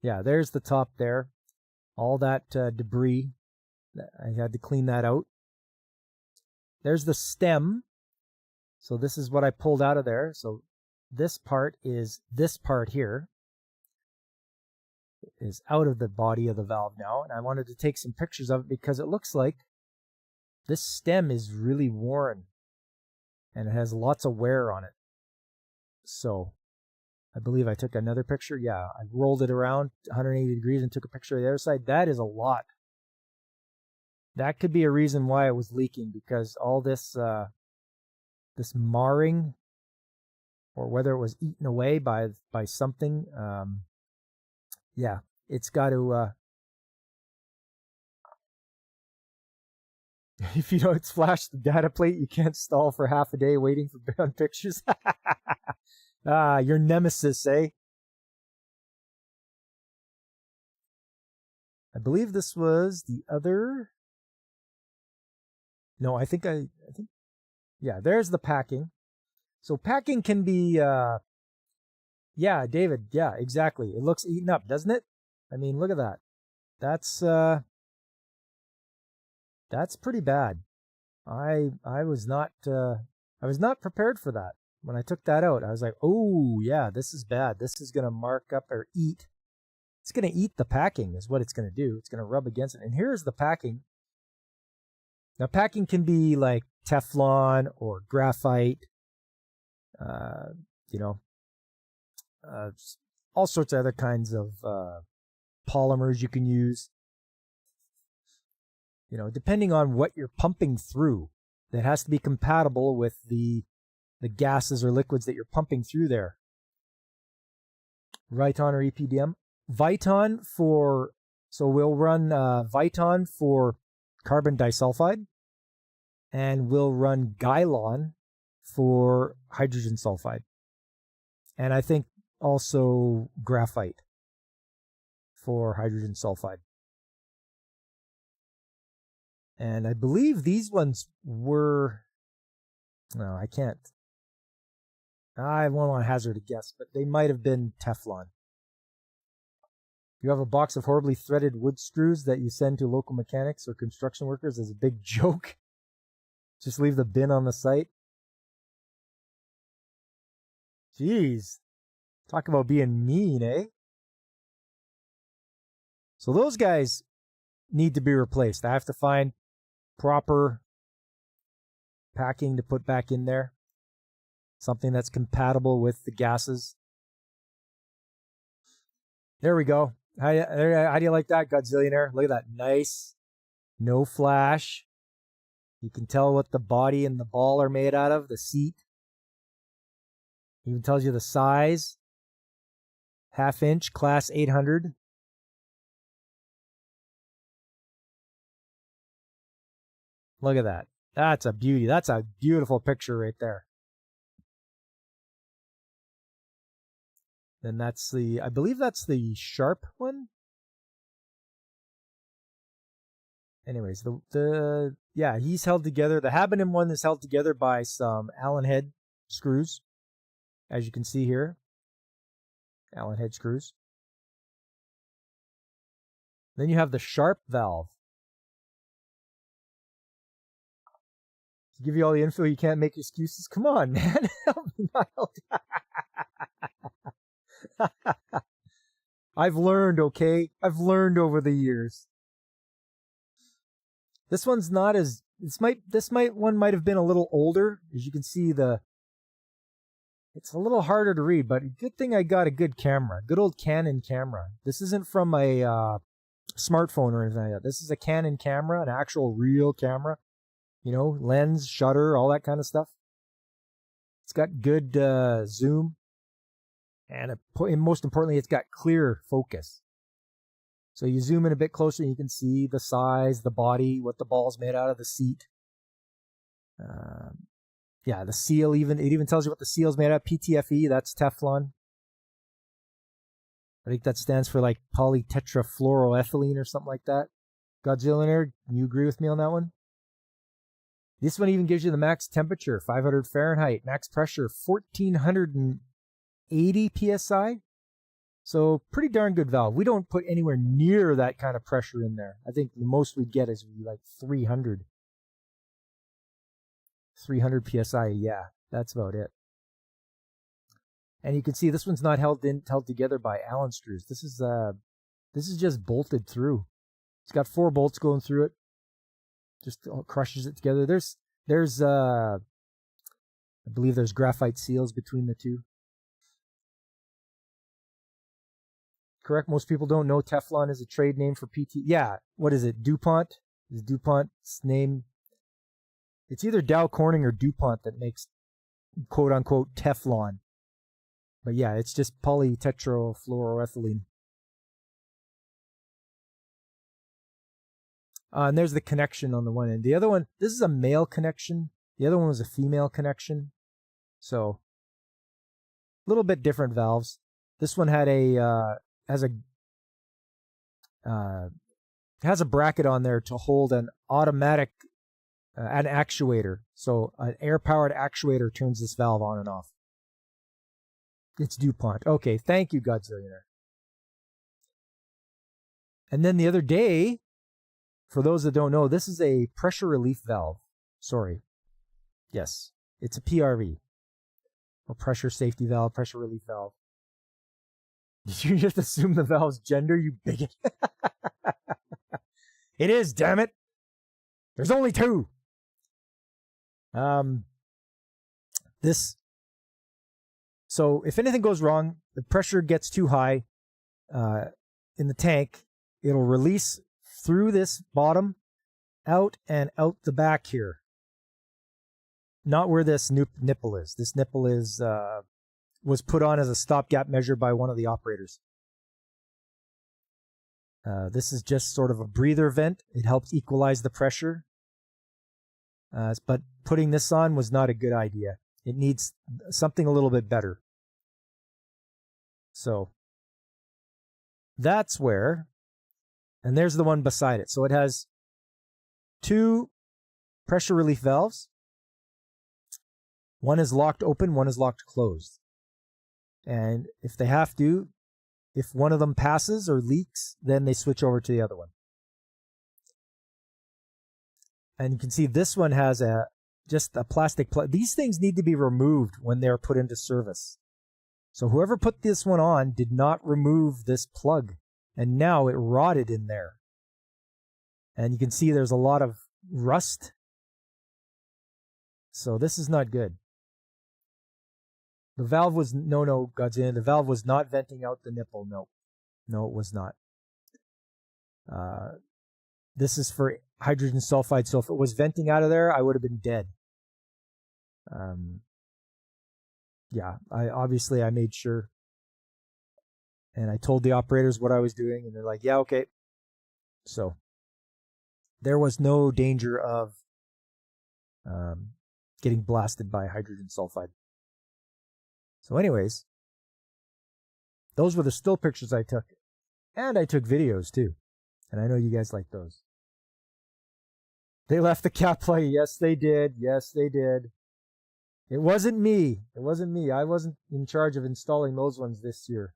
Yeah, there's the top there. All that debris. I had to clean that out. There's the stem. So this is what I pulled out of there. So this part is this part here. Is out of the body of the valve now, and I wanted to take some pictures of it because it looks like this stem is really worn and it has lots of wear on it. So I believe I took another picture. Yeah, I rolled it around 180 degrees and took a picture of the other side. That is a lot. That could be a reason why it was leaking, because all this this marring, or whether it was eaten away by something. Yeah, it's got to, if you don't flash the data plate, you can't stall for half a day waiting for bound pictures. Your nemesis, eh? I believe this was the other. No, I think, yeah, there's the packing. So packing can be, yeah, David, yeah, exactly. It looks eaten up, doesn't it? I mean, look at that. That's pretty bad. I was not prepared for that. When I took that out, I was like, oh yeah, this is bad. This is gonna mark up or eat. It's gonna eat the packing is what it's gonna do. It's gonna rub against it. And here's the packing. Now packing can be like Teflon or graphite, all sorts of other kinds of polymers you can use. Depending on what you're pumping through, that has to be compatible with the gases or liquids that you're pumping through there. Viton or EPDM. Viton so we'll run Viton for carbon disulfide, and we'll run Gylon for hydrogen sulfide. And I think also graphite for hydrogen sulfide. And I believe these ones were, no, I can't. I won't want to hazard a guess, but they might have been Teflon. You have a box of horribly threaded wood screws that you send to local mechanics or construction workers as a big joke. Just leave the bin on the site. Jeez. Talk about being mean, eh? So those guys need to be replaced. I have to find proper packing to put back in there. Something that's compatible with the gases. There we go. How do you like that, Godzillionaire? Look at that. Nice. No flash. You can tell what the body and the ball are made out of, the seat. Even tells you the size. 1/2 inch, class 800. Look at that. That's a beauty. That's a beautiful picture right there. Then that's I believe that's the Sharp one. Anyways, yeah, he's held together. The Habonim one is held together by some Allen head screws, as you can see here. Allen head screws. Then you have the Sharp valve. To give you all the info, you can't make excuses. Come on, man. Help me out. I've learned, okay? I've learned over the years. This one's not as one might have been a little older. As you can see, it's a little harder to read, but good thing I got a good camera. Good old Canon camera. This isn't from a smartphone or anything like that. This is a Canon camera, an actual real camera. Lens, shutter, all that kind of stuff. It's got good zoom. And most importantly, it's got clear focus. So you zoom in a bit closer and you can see the size, the body, what the ball's made out of, the seat. Yeah, the seal it even tells you what the seal's made out of. PTFE, that's Teflon. I think that stands for like polytetrafluoroethylene or something like that. Godzillionaire, you agree with me on that one? This one even gives you the max temperature, 500 Fahrenheit, max pressure, 1480 psi. So pretty darn good valve. We don't put anywhere near that kind of pressure in there. I think the most we get is like 300 psi. Yeah, that's about it. And you can see this one's not held together by Allen screws. This is just bolted through. It's got 4 bolts going through it. Just crushes it together. There's I believe there's graphite seals between the two. Correct. Most people don't know Teflon is a trade name for PT. Yeah. What is it? DuPont? Is DuPont's name? It's either Dow Corning or DuPont that makes quote unquote Teflon. But yeah, it's just polytetrafluoroethylene. And there's the connection on the one end. The other one, this is a male connection. The other one was a female connection. So, a little bit different valves. This one had has a bracket on there to hold an automatic an actuator. So an air-powered actuator turns this valve on and off. It's DuPont. Okay, thank you, Godzillionaire. And then the other day, for those that don't know, this is a pressure relief valve. Sorry. Yes, it's a PRV. Or pressure safety valve, pressure relief valve. Did you just assume the valve's gender, you bigot? It is, damn it. There's only two. So if anything goes wrong, the pressure gets too high in the tank, it'll release through this bottom, out and out the back here. Not where this nipple is. This nipple is was put on as a stopgap measure by one of the operators. This is just sort of a breather vent. It helps equalize the pressure. But putting this on was not a good idea. It needs something a little bit better. So that's where, and there's the one beside it. So it has two pressure relief valves. One is locked open, one is locked closed. And if they have to, if one of them passes or leaks, then they switch over to the other one. And you can see this one has just a plastic plug. These things need to be removed when they're put into service. So whoever put this one on did not remove this plug. And now it rotted in there. And you can see there's a lot of rust. So this is not good. The valve was, no, Godzilla, the valve was not venting out the nipple. No, it was not. This is for hydrogen sulfide, so if it was venting out of there, I would have been dead. Yeah, I made sure. And I told the operators what I was doing, and they're like, yeah, okay. So, there was no danger of getting blasted by hydrogen sulfide. So anyways, those were the still pictures I took. And I took videos too. And I know you guys like those. They left the cap play. Yes, they did. Yes, they did. It wasn't me. It wasn't me. I wasn't in charge of installing those ones this year.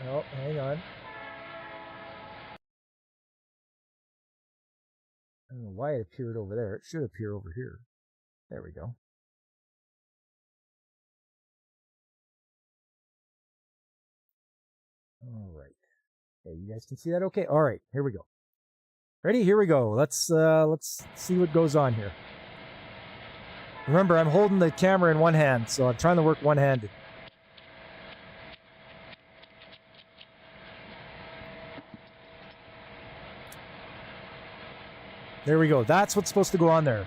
Oh, hang on. I don't know why it appeared over there. It should appear over here. There we go. All right. Okay, you guys can see that okay? All right, here we go. Ready? Here we go. Let's see what goes on here. Remember, I'm holding the camera in one hand, so I'm trying to work one-handed. There we go. That's what's supposed to go on there.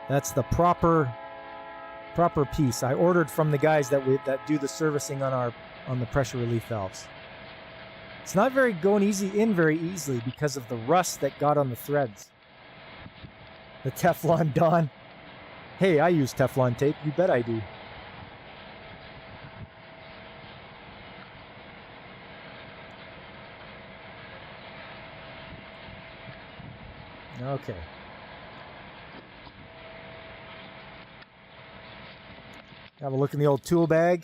That's the proper piece. I ordered from the guys that do the servicing on the pressure relief valves. It's not going in very easily because of the rust that got on the threads. The Teflon Don. Hey, I use Teflon tape. You bet I do. Okay. Have a look in the old tool bag.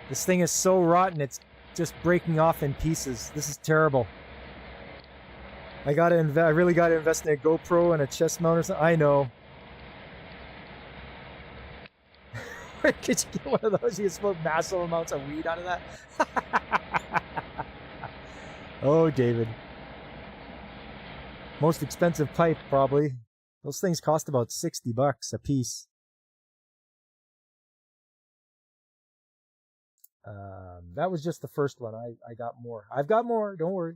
This thing is so rotten, it's just breaking off in pieces. This is terrible. I really gotta invest in a GoPro and a chest mount or something. I know. Where could you get one of those? You can smoke massive amounts of weed out of that. Oh, David. Most expensive pipe, probably. Those things cost about $60 a piece. That was just the first one. I got more. I've got more. Don't worry.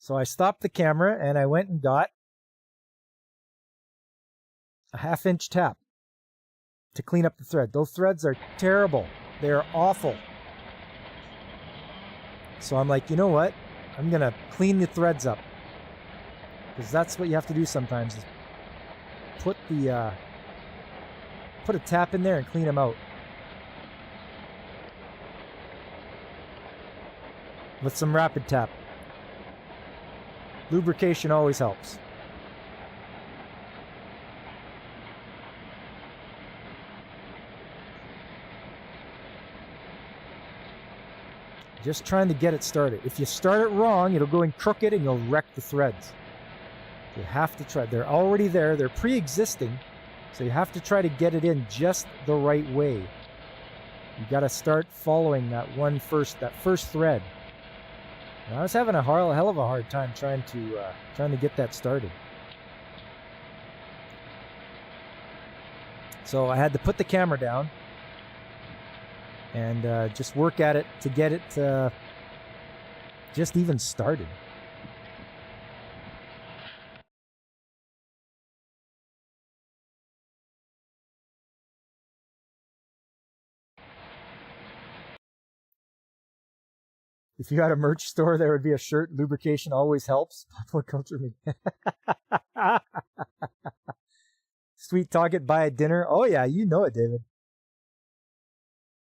So I stopped the camera and I went and got a 1/2 inch tap to clean up the thread. Those threads are terrible. They're awful. So I'm like, you know what? I'm going to clean the threads up. Because that's what you have to do sometimes, is put a tap in there and clean them out. With some rapid tap. Lubrication always helps. Just trying to get it started. If you start it wrong, it'll go in crooked and you'll wreck the threads. You have to try. They're already there. They're pre-existing. So you have to try to get it in just the right way. You got to start following that first thread. And I was having a hell of a hard time trying to get that started. So I had to put the camera down and just work at it to get it just even started. If you had a merch store, there would be a shirt, lubrication always helps. Popcorn culture me. Sweet target, buy a dinner. Oh yeah, you know it, David.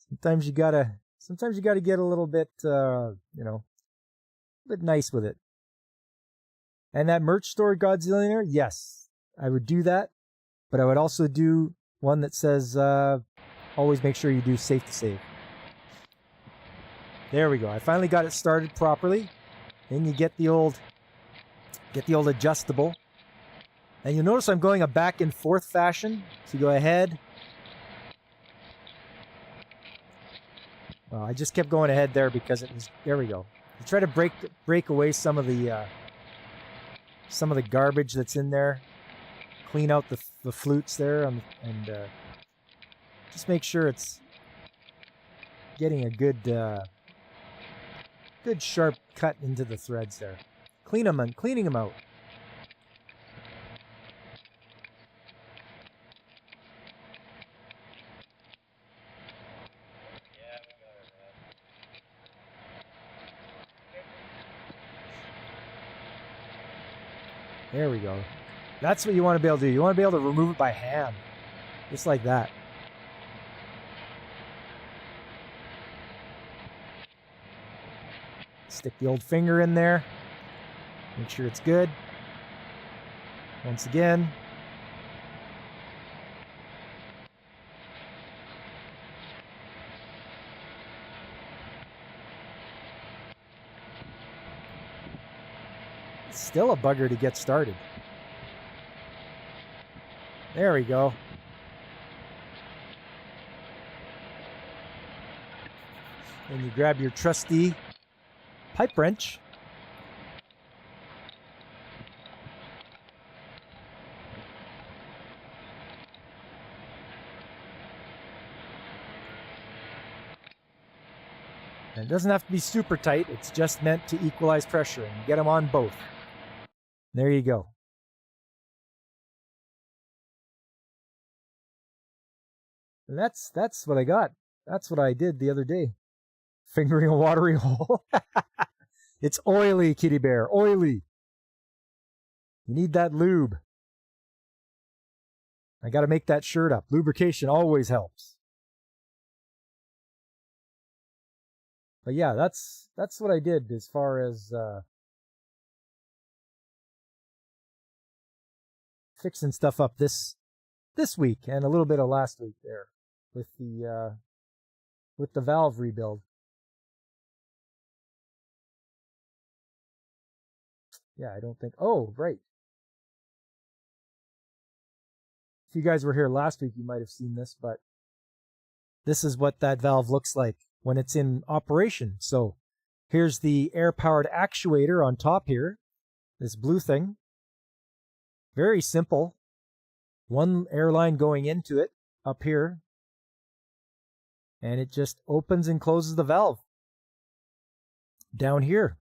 Sometimes you gotta get a little bit, a bit nice with it. And that merch store, Godzillionaire, yes, I would do that. But I would also do one that says, always make sure you do safe to save. There we go. I finally got it started properly. Then you get the old adjustable. And you'll notice I'm going a back and forth fashion. So you go ahead. Well, I just kept going ahead there because it was, there we go. You try to break away some of the garbage that's in there. Clean out the flutes there and just make sure it's getting a good sharp cut into the threads there. Cleaning them out. There we go. That's what you want to be able to do. You want to be able to remove it by hand. Just like that. Stick the old finger in there. Make sure it's good. Once again. It's still a bugger to get started. There we go. Then you grab your trusty pipe wrench. And it doesn't have to be super tight. It's just meant to equalize pressure and get them on both. There you go. And that's what I got. That's what I did the other day. Fingering a watery hole. It's oily, kitty bear. Oily. You need that lube. I got to make that shirt up. Lubrication always helps. But yeah, that's what I did as far as fixing stuff up this week and a little bit of last week there with the valve rebuild. Yeah, I don't think... Oh, right. If you guys were here last week, you might have seen this, but this is what that valve looks like when it's in operation. So here's the air-powered actuator on top here, this blue thing. Very simple. One airline going into it up here, and it just opens and closes the valve down here.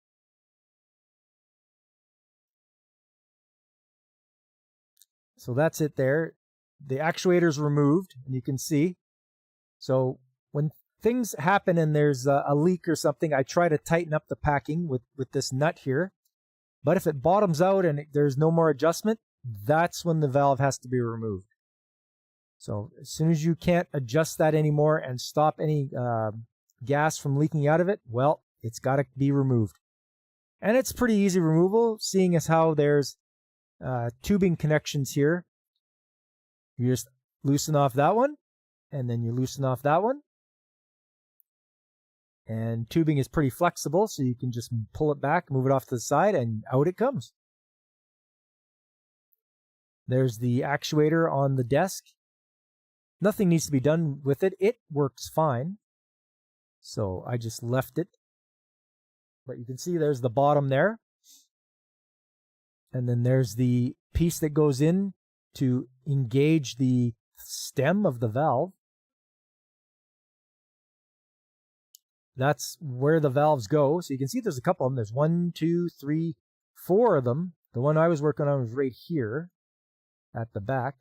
So that's it there. The actuator's removed, and you can see. So when things happen and there's a leak or something, I try to tighten up the packing with this nut here. But if it bottoms out and there's no more adjustment, that's when the valve has to be removed. So as soon as you can't adjust that anymore and stop any gas from leaking out of it, well, it's got to be removed. And it's pretty easy removal, seeing as how there's tubing connections here. You just loosen off that one, and then you loosen off that one. And tubing is pretty flexible, so you can just pull it back, move it off to the side, and out it comes. There's the actuator on the desk. Nothing needs to be done with it. It works fine. So I just left it. But you can see there's the bottom there. And then there's the piece that goes in to engage the stem of the valve. That's where the valves go. So you can see there's a couple of them. There's 1, 2, 3, 4 of them. The one I was working on was right here at the back.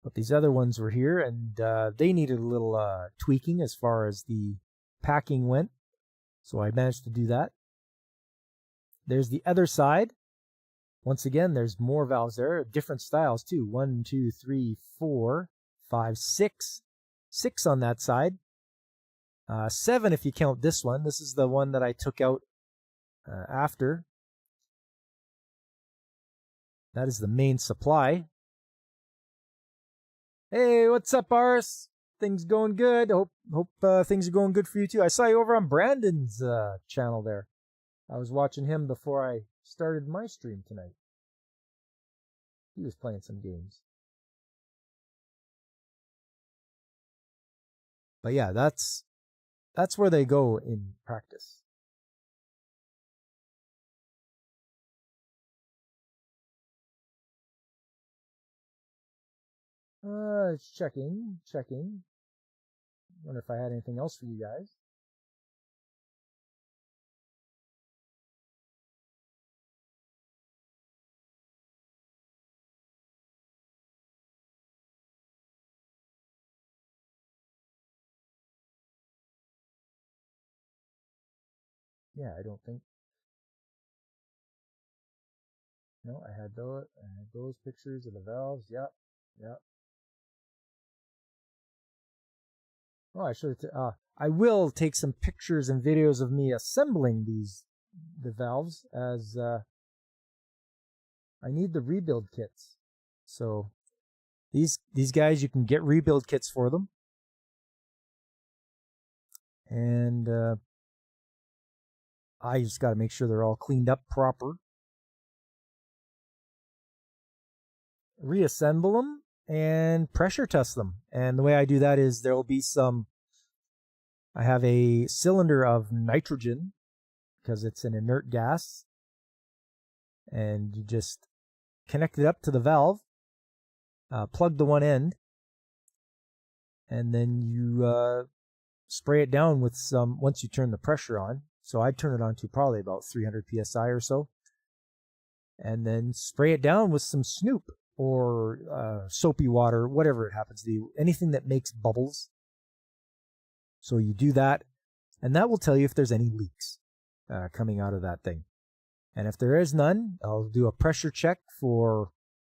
But these other ones were here, and they needed a little tweaking as far as the packing went. So I managed to do that. There's the other side. Once again, there's more valves there, different styles too. 1, 2, 3, 4, 5, 6. 6 on that side. 7 if you count this one. This is the one that I took out after. That is the main supply. Hey, what's up, Ars? Things going good. Hope things are going good for you too. I saw you over on Brandon's channel there. I was watching him before I started my stream tonight. He was playing some games. But yeah, that's where they go in practice. Checking. Wonder if I had anything else for you guys. Yeah, I don't think. No, I had those pictures of the valves. Yep. Oh, I should. I will take some pictures and videos of me assembling the valves, as I need the rebuild kits. So these guys, you can get rebuild kits for them, and I just got to make sure they're all cleaned up proper. Reassemble them and pressure test them. And the way I do that is there will be I have a cylinder of nitrogen because it's an inert gas, and you just connect it up to the valve, plug the one end, and then you spray it down with once you turn the pressure on. So I turn it on to probably about 300 psi or so, and then spray it down with some Snoop or soapy water, whatever it happens to be, anything that makes bubbles. So you do that, and that will tell you if there's any leaks coming out of that thing. And if there is none, I'll do a pressure check for,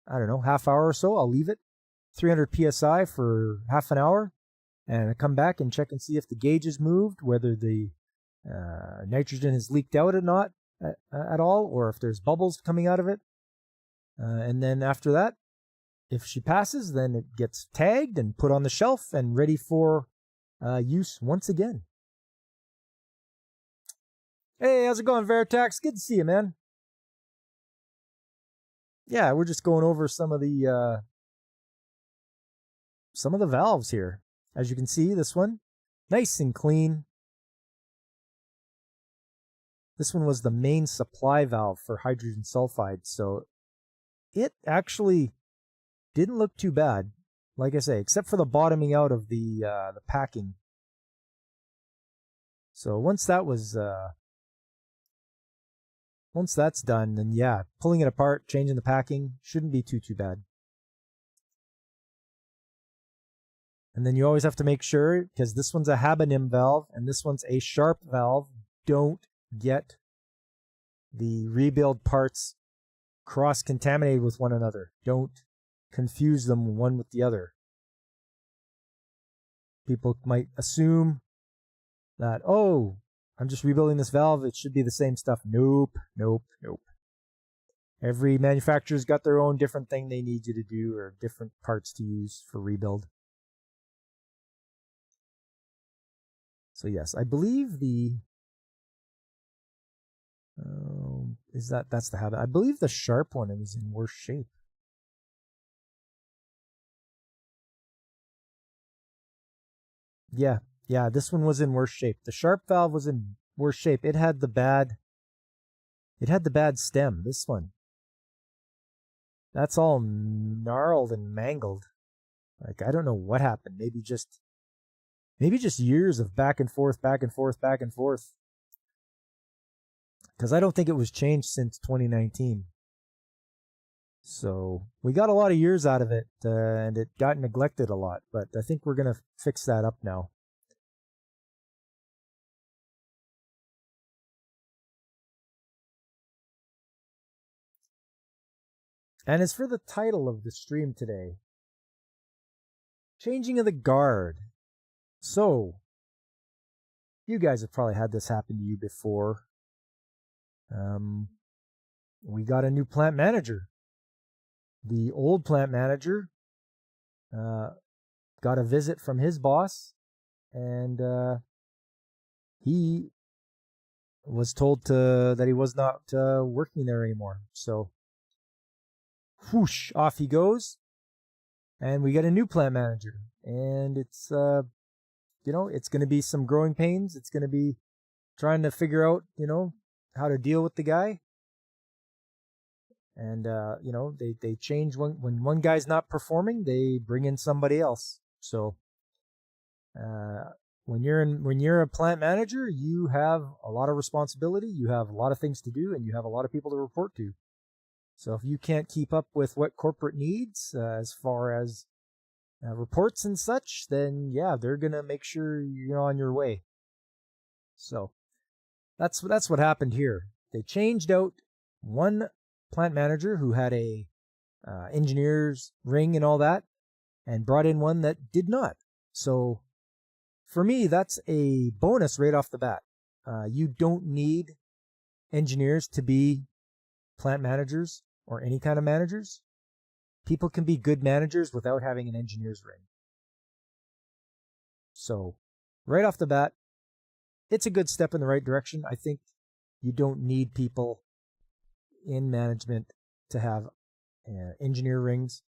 I don't know, half hour or so. I'll leave it 300 psi for half an hour, and I come back and check and see if the gauge is moved, whether the nitrogen has leaked out or not at all, or if there's bubbles coming out of it. And then after that, if she passes, then it gets tagged and put on the shelf and ready for use once again. Hey, how's it going, Veritax? Good to see you, man. Yeah, we're just going over some of the valves here. As you can see, this one, nice and clean. This one was the main supply valve for hydrogen sulfide, so it actually didn't look too bad, like I say, except for the bottoming out of the packing. So once that's done, then yeah, pulling it apart, changing the packing shouldn't be too bad. And then you always have to make sure, because this one's a Habonim valve and this one's a Sharp valve, don't get the rebuild parts cross-contaminated with one another. Don't confuse them one with the other. People might assume that, oh, I'm just rebuilding this valve, it should be the same stuff. Nope, nope, nope. Every manufacturer's got their own different thing they need you to do, or different parts to use for rebuild. So yes, I believe that's the Habit. I believe the Sharp one, it was in worse shape. Yeah, this one was in worse shape. The Sharp valve was in worse shape. It had the bad stem. This one, that's all gnarled and mangled. Like, I don't know what happened. Maybe just years of back and forth. Because I don't think it was changed since 2019. So we got a lot of years out of it, and it got neglected a lot. But I think we're going to fix that up now. And as for the title of the stream today, Changing of the Guard. So, you guys have probably had this happen to you before. We got a new plant manager. The old plant manager got a visit from his boss, and he was told that he was not working there anymore. So, whoosh, off he goes, and we get a new plant manager. And it's it's going to be some growing pains. It's going to be trying to figure out, how to deal with the guy. And, they change when one guy's not performing, they bring in somebody else. So, when you're a plant manager, you have a lot of responsibility, you have a lot of things to do, and you have a lot of people to report to. So if you can't keep up with what corporate needs, as far as reports and such, then yeah, they're going to make sure you're on your way. So that's what happened here. They changed out one plant manager who had a engineer's ring and all that, and brought in one that did not. So for me, that's a bonus right off the bat. You don't need engineers to be plant managers or any kind of managers. People can be good managers without having an engineer's ring. So right off the bat, it's a good step in the right direction. I think you don't need people in management to have engineer rings.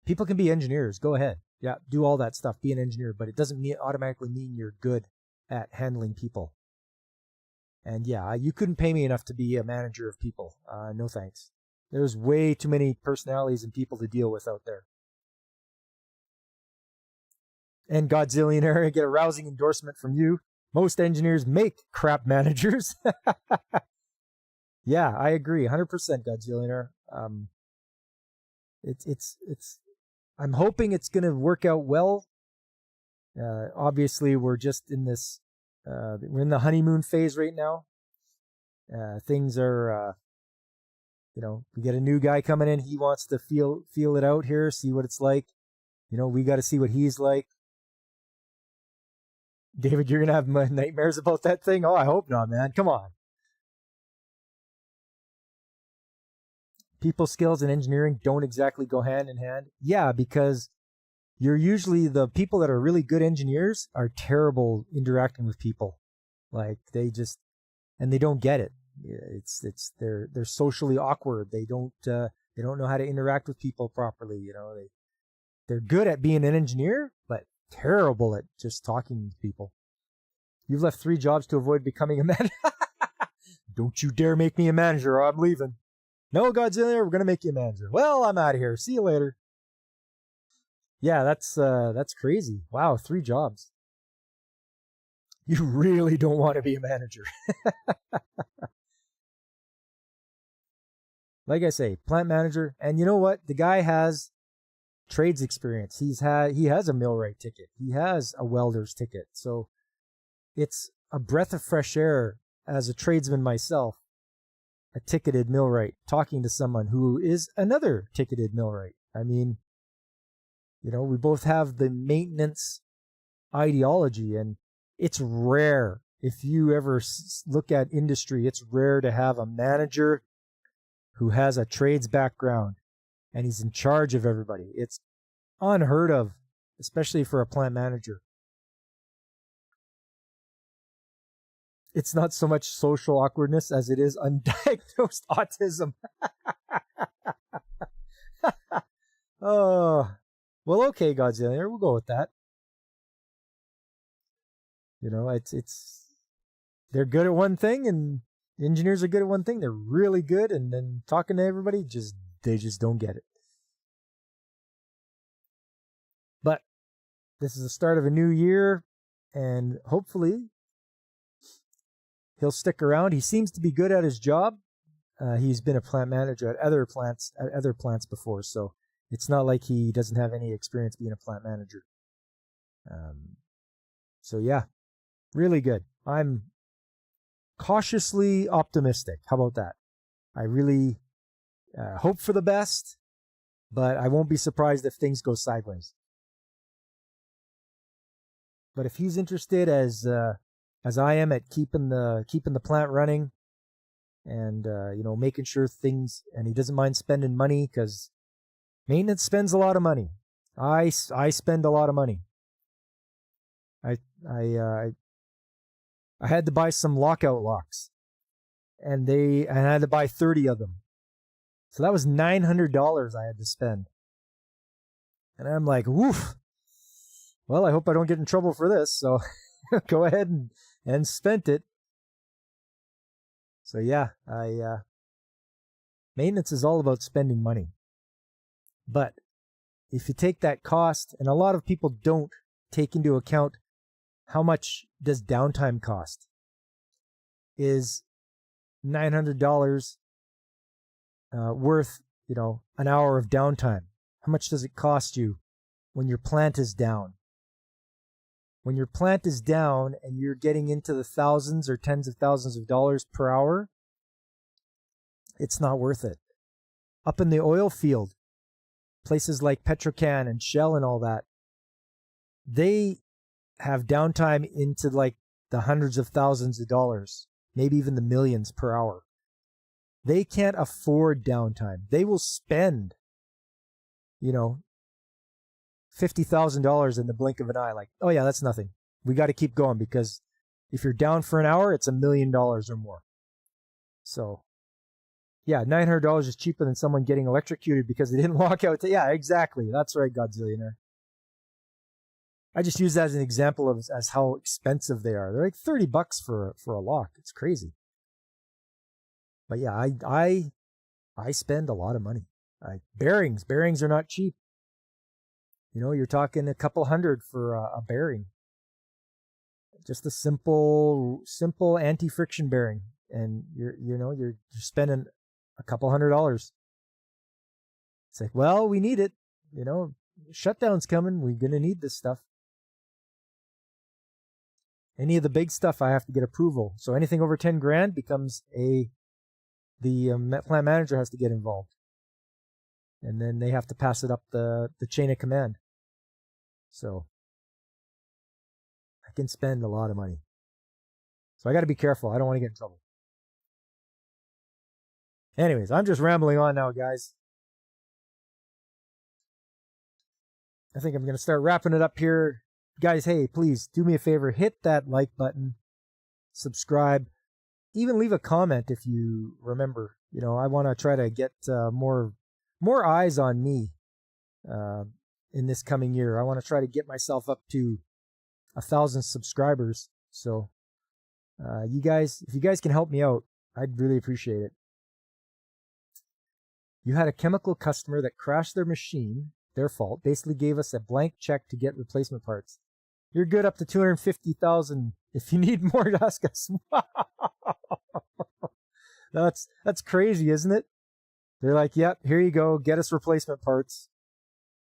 People can be engineers. Go ahead. Yeah, do all that stuff. Be an engineer, but it doesn't automatically mean you're good at handling people. And yeah, you couldn't pay me enough to be a manager of people. No thanks. There's way too many personalities and people to deal with out there. And Godzillionaire, I get a rousing endorsement from you. Most engineers make crap managers. Yeah, I agree, 100%, Godzillionaire. I'm hoping it's going to work out well. Obviously, we're just in this. We're in the honeymoon phase right now. Things are, we get a new guy coming in. He wants to feel it out here, see what it's like. We got to see what he's like. David, you're going to have nightmares about that thing? Oh, I hope not, man. Come on. People skills and engineering don't exactly go hand in hand. Yeah, because you're usually the people that are really good engineers are terrible interacting with people. Like they don't get it. They're socially awkward. They don't know how to interact with people properly. They're good at being an engineer, but terrible at just talking to people. You've left 3 jobs to avoid becoming a manager. Don't you dare make me a manager or I'm leaving. No, Godzilla, we're going to make you a manager. Well, I'm out of here. See you later. Yeah, that's crazy. Wow, 3 jobs. You really don't want to be a manager. Like I say, plant manager. And you know what? The guy has trades experience. He has a millwright ticket. He has a welder's ticket. So it's a breath of fresh air as a tradesman myself, a ticketed millwright, talking to someone who is another ticketed millwright. I mean, we both have the maintenance ideology, and it's rare. If you ever look at industry, it's rare to have a manager who has a trades background and he's in charge of everybody. It's unheard of, especially for a plant manager. It's not so much social awkwardness as it is undiagnosed autism. Oh, well, okay, Godzilla, we'll go with that. They're good at one thing, and engineers are good at one thing. They're really good, and then talking to everybody, they just don't get it. But this is the start of a new year, and hopefully he'll stick around. He seems to be good at his job. He's been a plant manager at other plants before, so it's not like he doesn't have any experience being a plant manager. So yeah, really good. I'm cautiously optimistic. How about that? I really hope for the best, but I won't be surprised if things go sideways. But if he's interested as I am at keeping the plant running, and making sure things, and he doesn't mind spending money, because maintenance spends a lot of money. I spend a lot of money. I had to buy some lockout locks, and I had to buy 30 of them. So that was $900 I had to spend. And I'm like, woof. Well, I hope I don't get in trouble for this. So go ahead and spent it. So yeah, maintenance is all about spending money. But if you take that cost, and a lot of people don't take into account how much does downtime cost. Is $900 worth, an hour of downtime? How much does it cost you when your plant is down? When your plant is down and you're getting into the thousands or tens of thousands of dollars per hour, it's not worth it. Up in the oil field, places like Petrocan and Shell and all that, they have downtime into like the hundreds of thousands of dollars, maybe even the millions per hour. They can't afford downtime. They will spend, $50,000 in the blink of an eye. Like, oh yeah, that's nothing. We got to keep going, because if you're down for an hour, it's $1 million or more. So yeah, $900 is cheaper than someone getting electrocuted because they didn't lock out. Yeah, exactly. That's right, Godzillionaire. I just use that as an example of as how expensive they are. They're like $30 for a lock. It's crazy. But yeah, I spend a lot of money. Bearings are not cheap. You're talking a couple hundred for a bearing. Just a simple anti-friction bearing, and you're spending a couple $100. It's like, well, we need it. Shutdown's coming. We're gonna need this stuff. Any of the big stuff, I have to get approval. So anything over 10 grand becomes the plant manager has to get involved, and then they have to pass it up the chain of command. So I can spend a lot of money. So I got to be careful. I don't want to get in trouble. Anyways, I'm just rambling on now, guys. I think I'm going to start wrapping it up here. Guys, hey, please do me a favor. Hit that like button. Subscribe. Even leave a comment if you remember. I want to try to get more eyes on me in this coming year. I want to try to get myself up to 1,000 subscribers. So if you guys can help me out, I'd really appreciate it. You had a chemical customer that crashed their machine, their fault, basically gave us a blank check to get replacement parts. You're good up to $250,000. If you need more, ask us. That's crazy, isn't it? They're like, yep, here you go, get us replacement parts.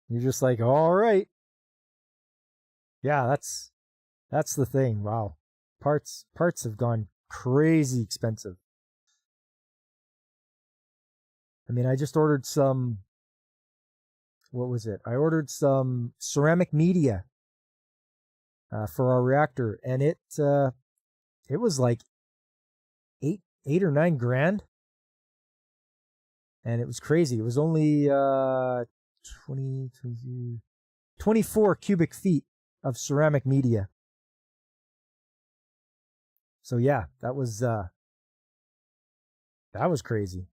You're just like, all right. Yeah, that's the thing. Wow. Parts have gone crazy expensive. I mean, I just ordered some, what was it? I ordered some ceramic media for our reactor, and it was like eight or $9,000, and it was crazy. It was only 24 cubic feet of ceramic media. So yeah, that was crazy.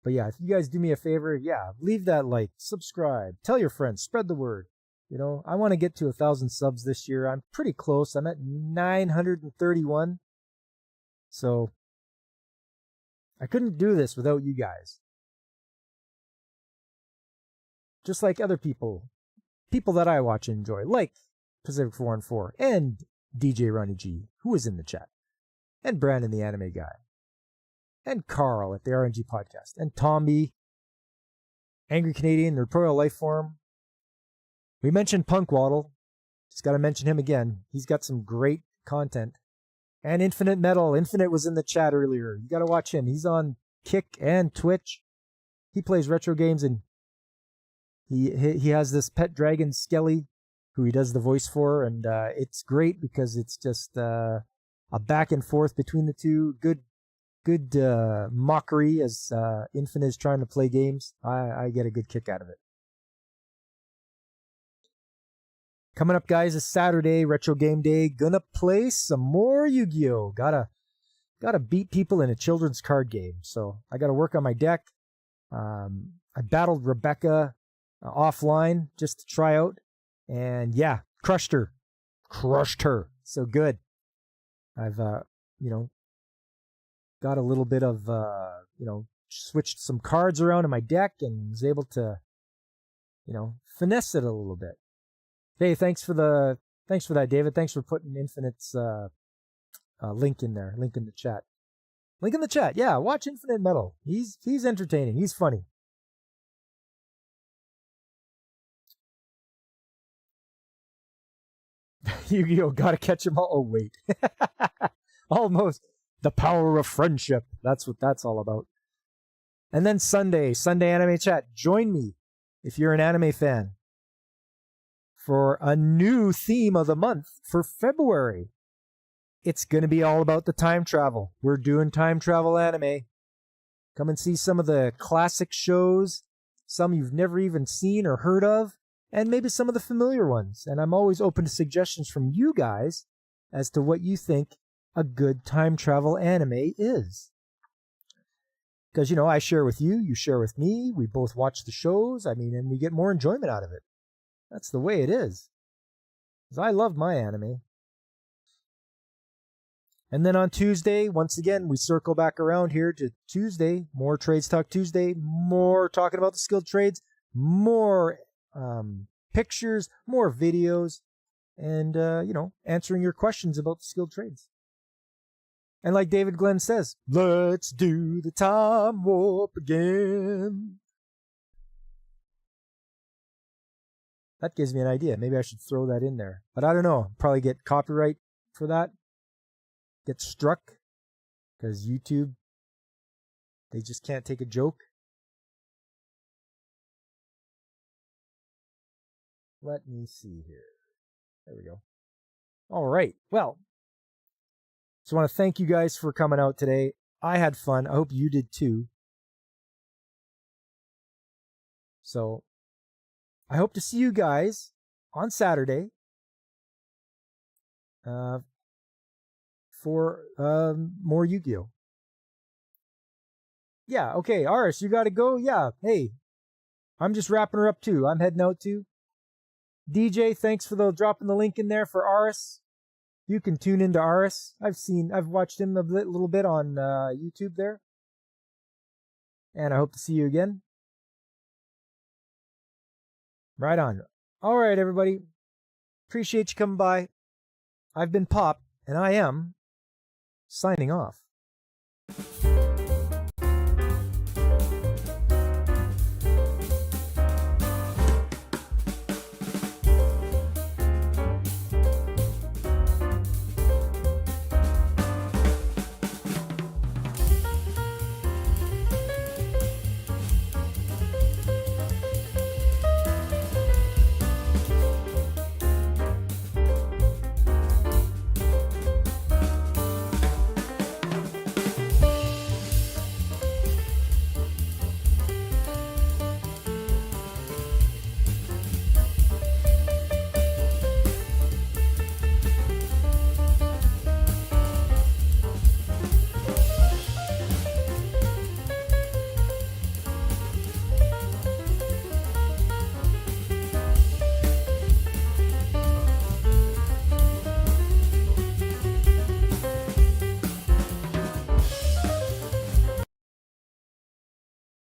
But yeah, if you guys do me a favor, yeah, leave that like, subscribe, tell your friends, spread the word. You know, I want to get to 1,000 subs this year. I'm pretty close. I'm at 931. So I couldn't do this without you guys. Just like other people that I watch and enjoy, like Pacific 414 and DJ Ronnie G, who was in the chat, and Brandon the Anime Guy, and Carl at the RNG Podcast, and Tomby, Angry Canadian, the Royal Life Form. We mentioned Punk Waddle. Just got to mention him again. He's got some great content. And Infinite Metal. Infinite was in the chat earlier. You got to watch him. He's on Kick and Twitch. He plays retro games, and he has this pet dragon, Skelly, who he does the voice for, and it's great because it's just a back and forth between the two. Good mockery as Infinite is trying to play games. I get a good kick out of it. Coming up, guys, is Saturday, Retro Game Day. Gonna play some more Yu-Gi-Oh! Gotta beat people in a children's card game. So I gotta work on my deck. I battled Rebecca offline just to try out. And yeah, crushed her. So good. I've, got a little bit of, switched some cards around in my deck and was able to, finesse it a little bit. Hey, thanks for that, David. Thanks for putting Infinite's link in there. Link in the chat. Link in the chat. Yeah, watch Infinite Metal. He's entertaining. He's funny. Yu-Gi-Oh! Gotta catch 'em all. Oh, wait. Almost. The power of friendship. That's what that's all about. And then Sunday Anime Chat. Join me if you're an anime fan for a new theme of the month for February. It's going to be all about the time travel. We're doing time travel anime. Come and see some of the classic shows, some you've never even seen or heard of, and maybe some of the familiar ones. And I'm always open to suggestions from you guys as to what you think a good time travel anime is. Because, I share with you, you share with me, we both watch the shows, and we get more enjoyment out of it. That's the way it is. 'Cause I love my anime. And then on Tuesday, once again, we circle back around here to Tuesday, more Trades Talk Tuesday, more talking about the skilled trades, more pictures, more videos, and, answering your questions about the skilled trades. And like David Glenn says, let's do the time warp again. That gives me an idea. Maybe I should throw that in there. But I don't know. Probably get copyright for that. Get struck. Because YouTube, they just can't take a joke. Let me see here. There we go. All right. Well, so I want to thank you guys for coming out today. I had fun. I hope you did too. So I hope to see you guys on Saturday for more Yu-Gi-Oh! Yeah, okay, Aris, you gotta go? Yeah, hey, I'm just wrapping her up too. I'm heading out too. DJ, thanks for dropping the link in there for Aris. You can tune into Aris. I've watched him a little bit on YouTube there. And I hope to see you again. Right on. All right, everybody. Appreciate you coming by. I've been Pop, and I am signing off.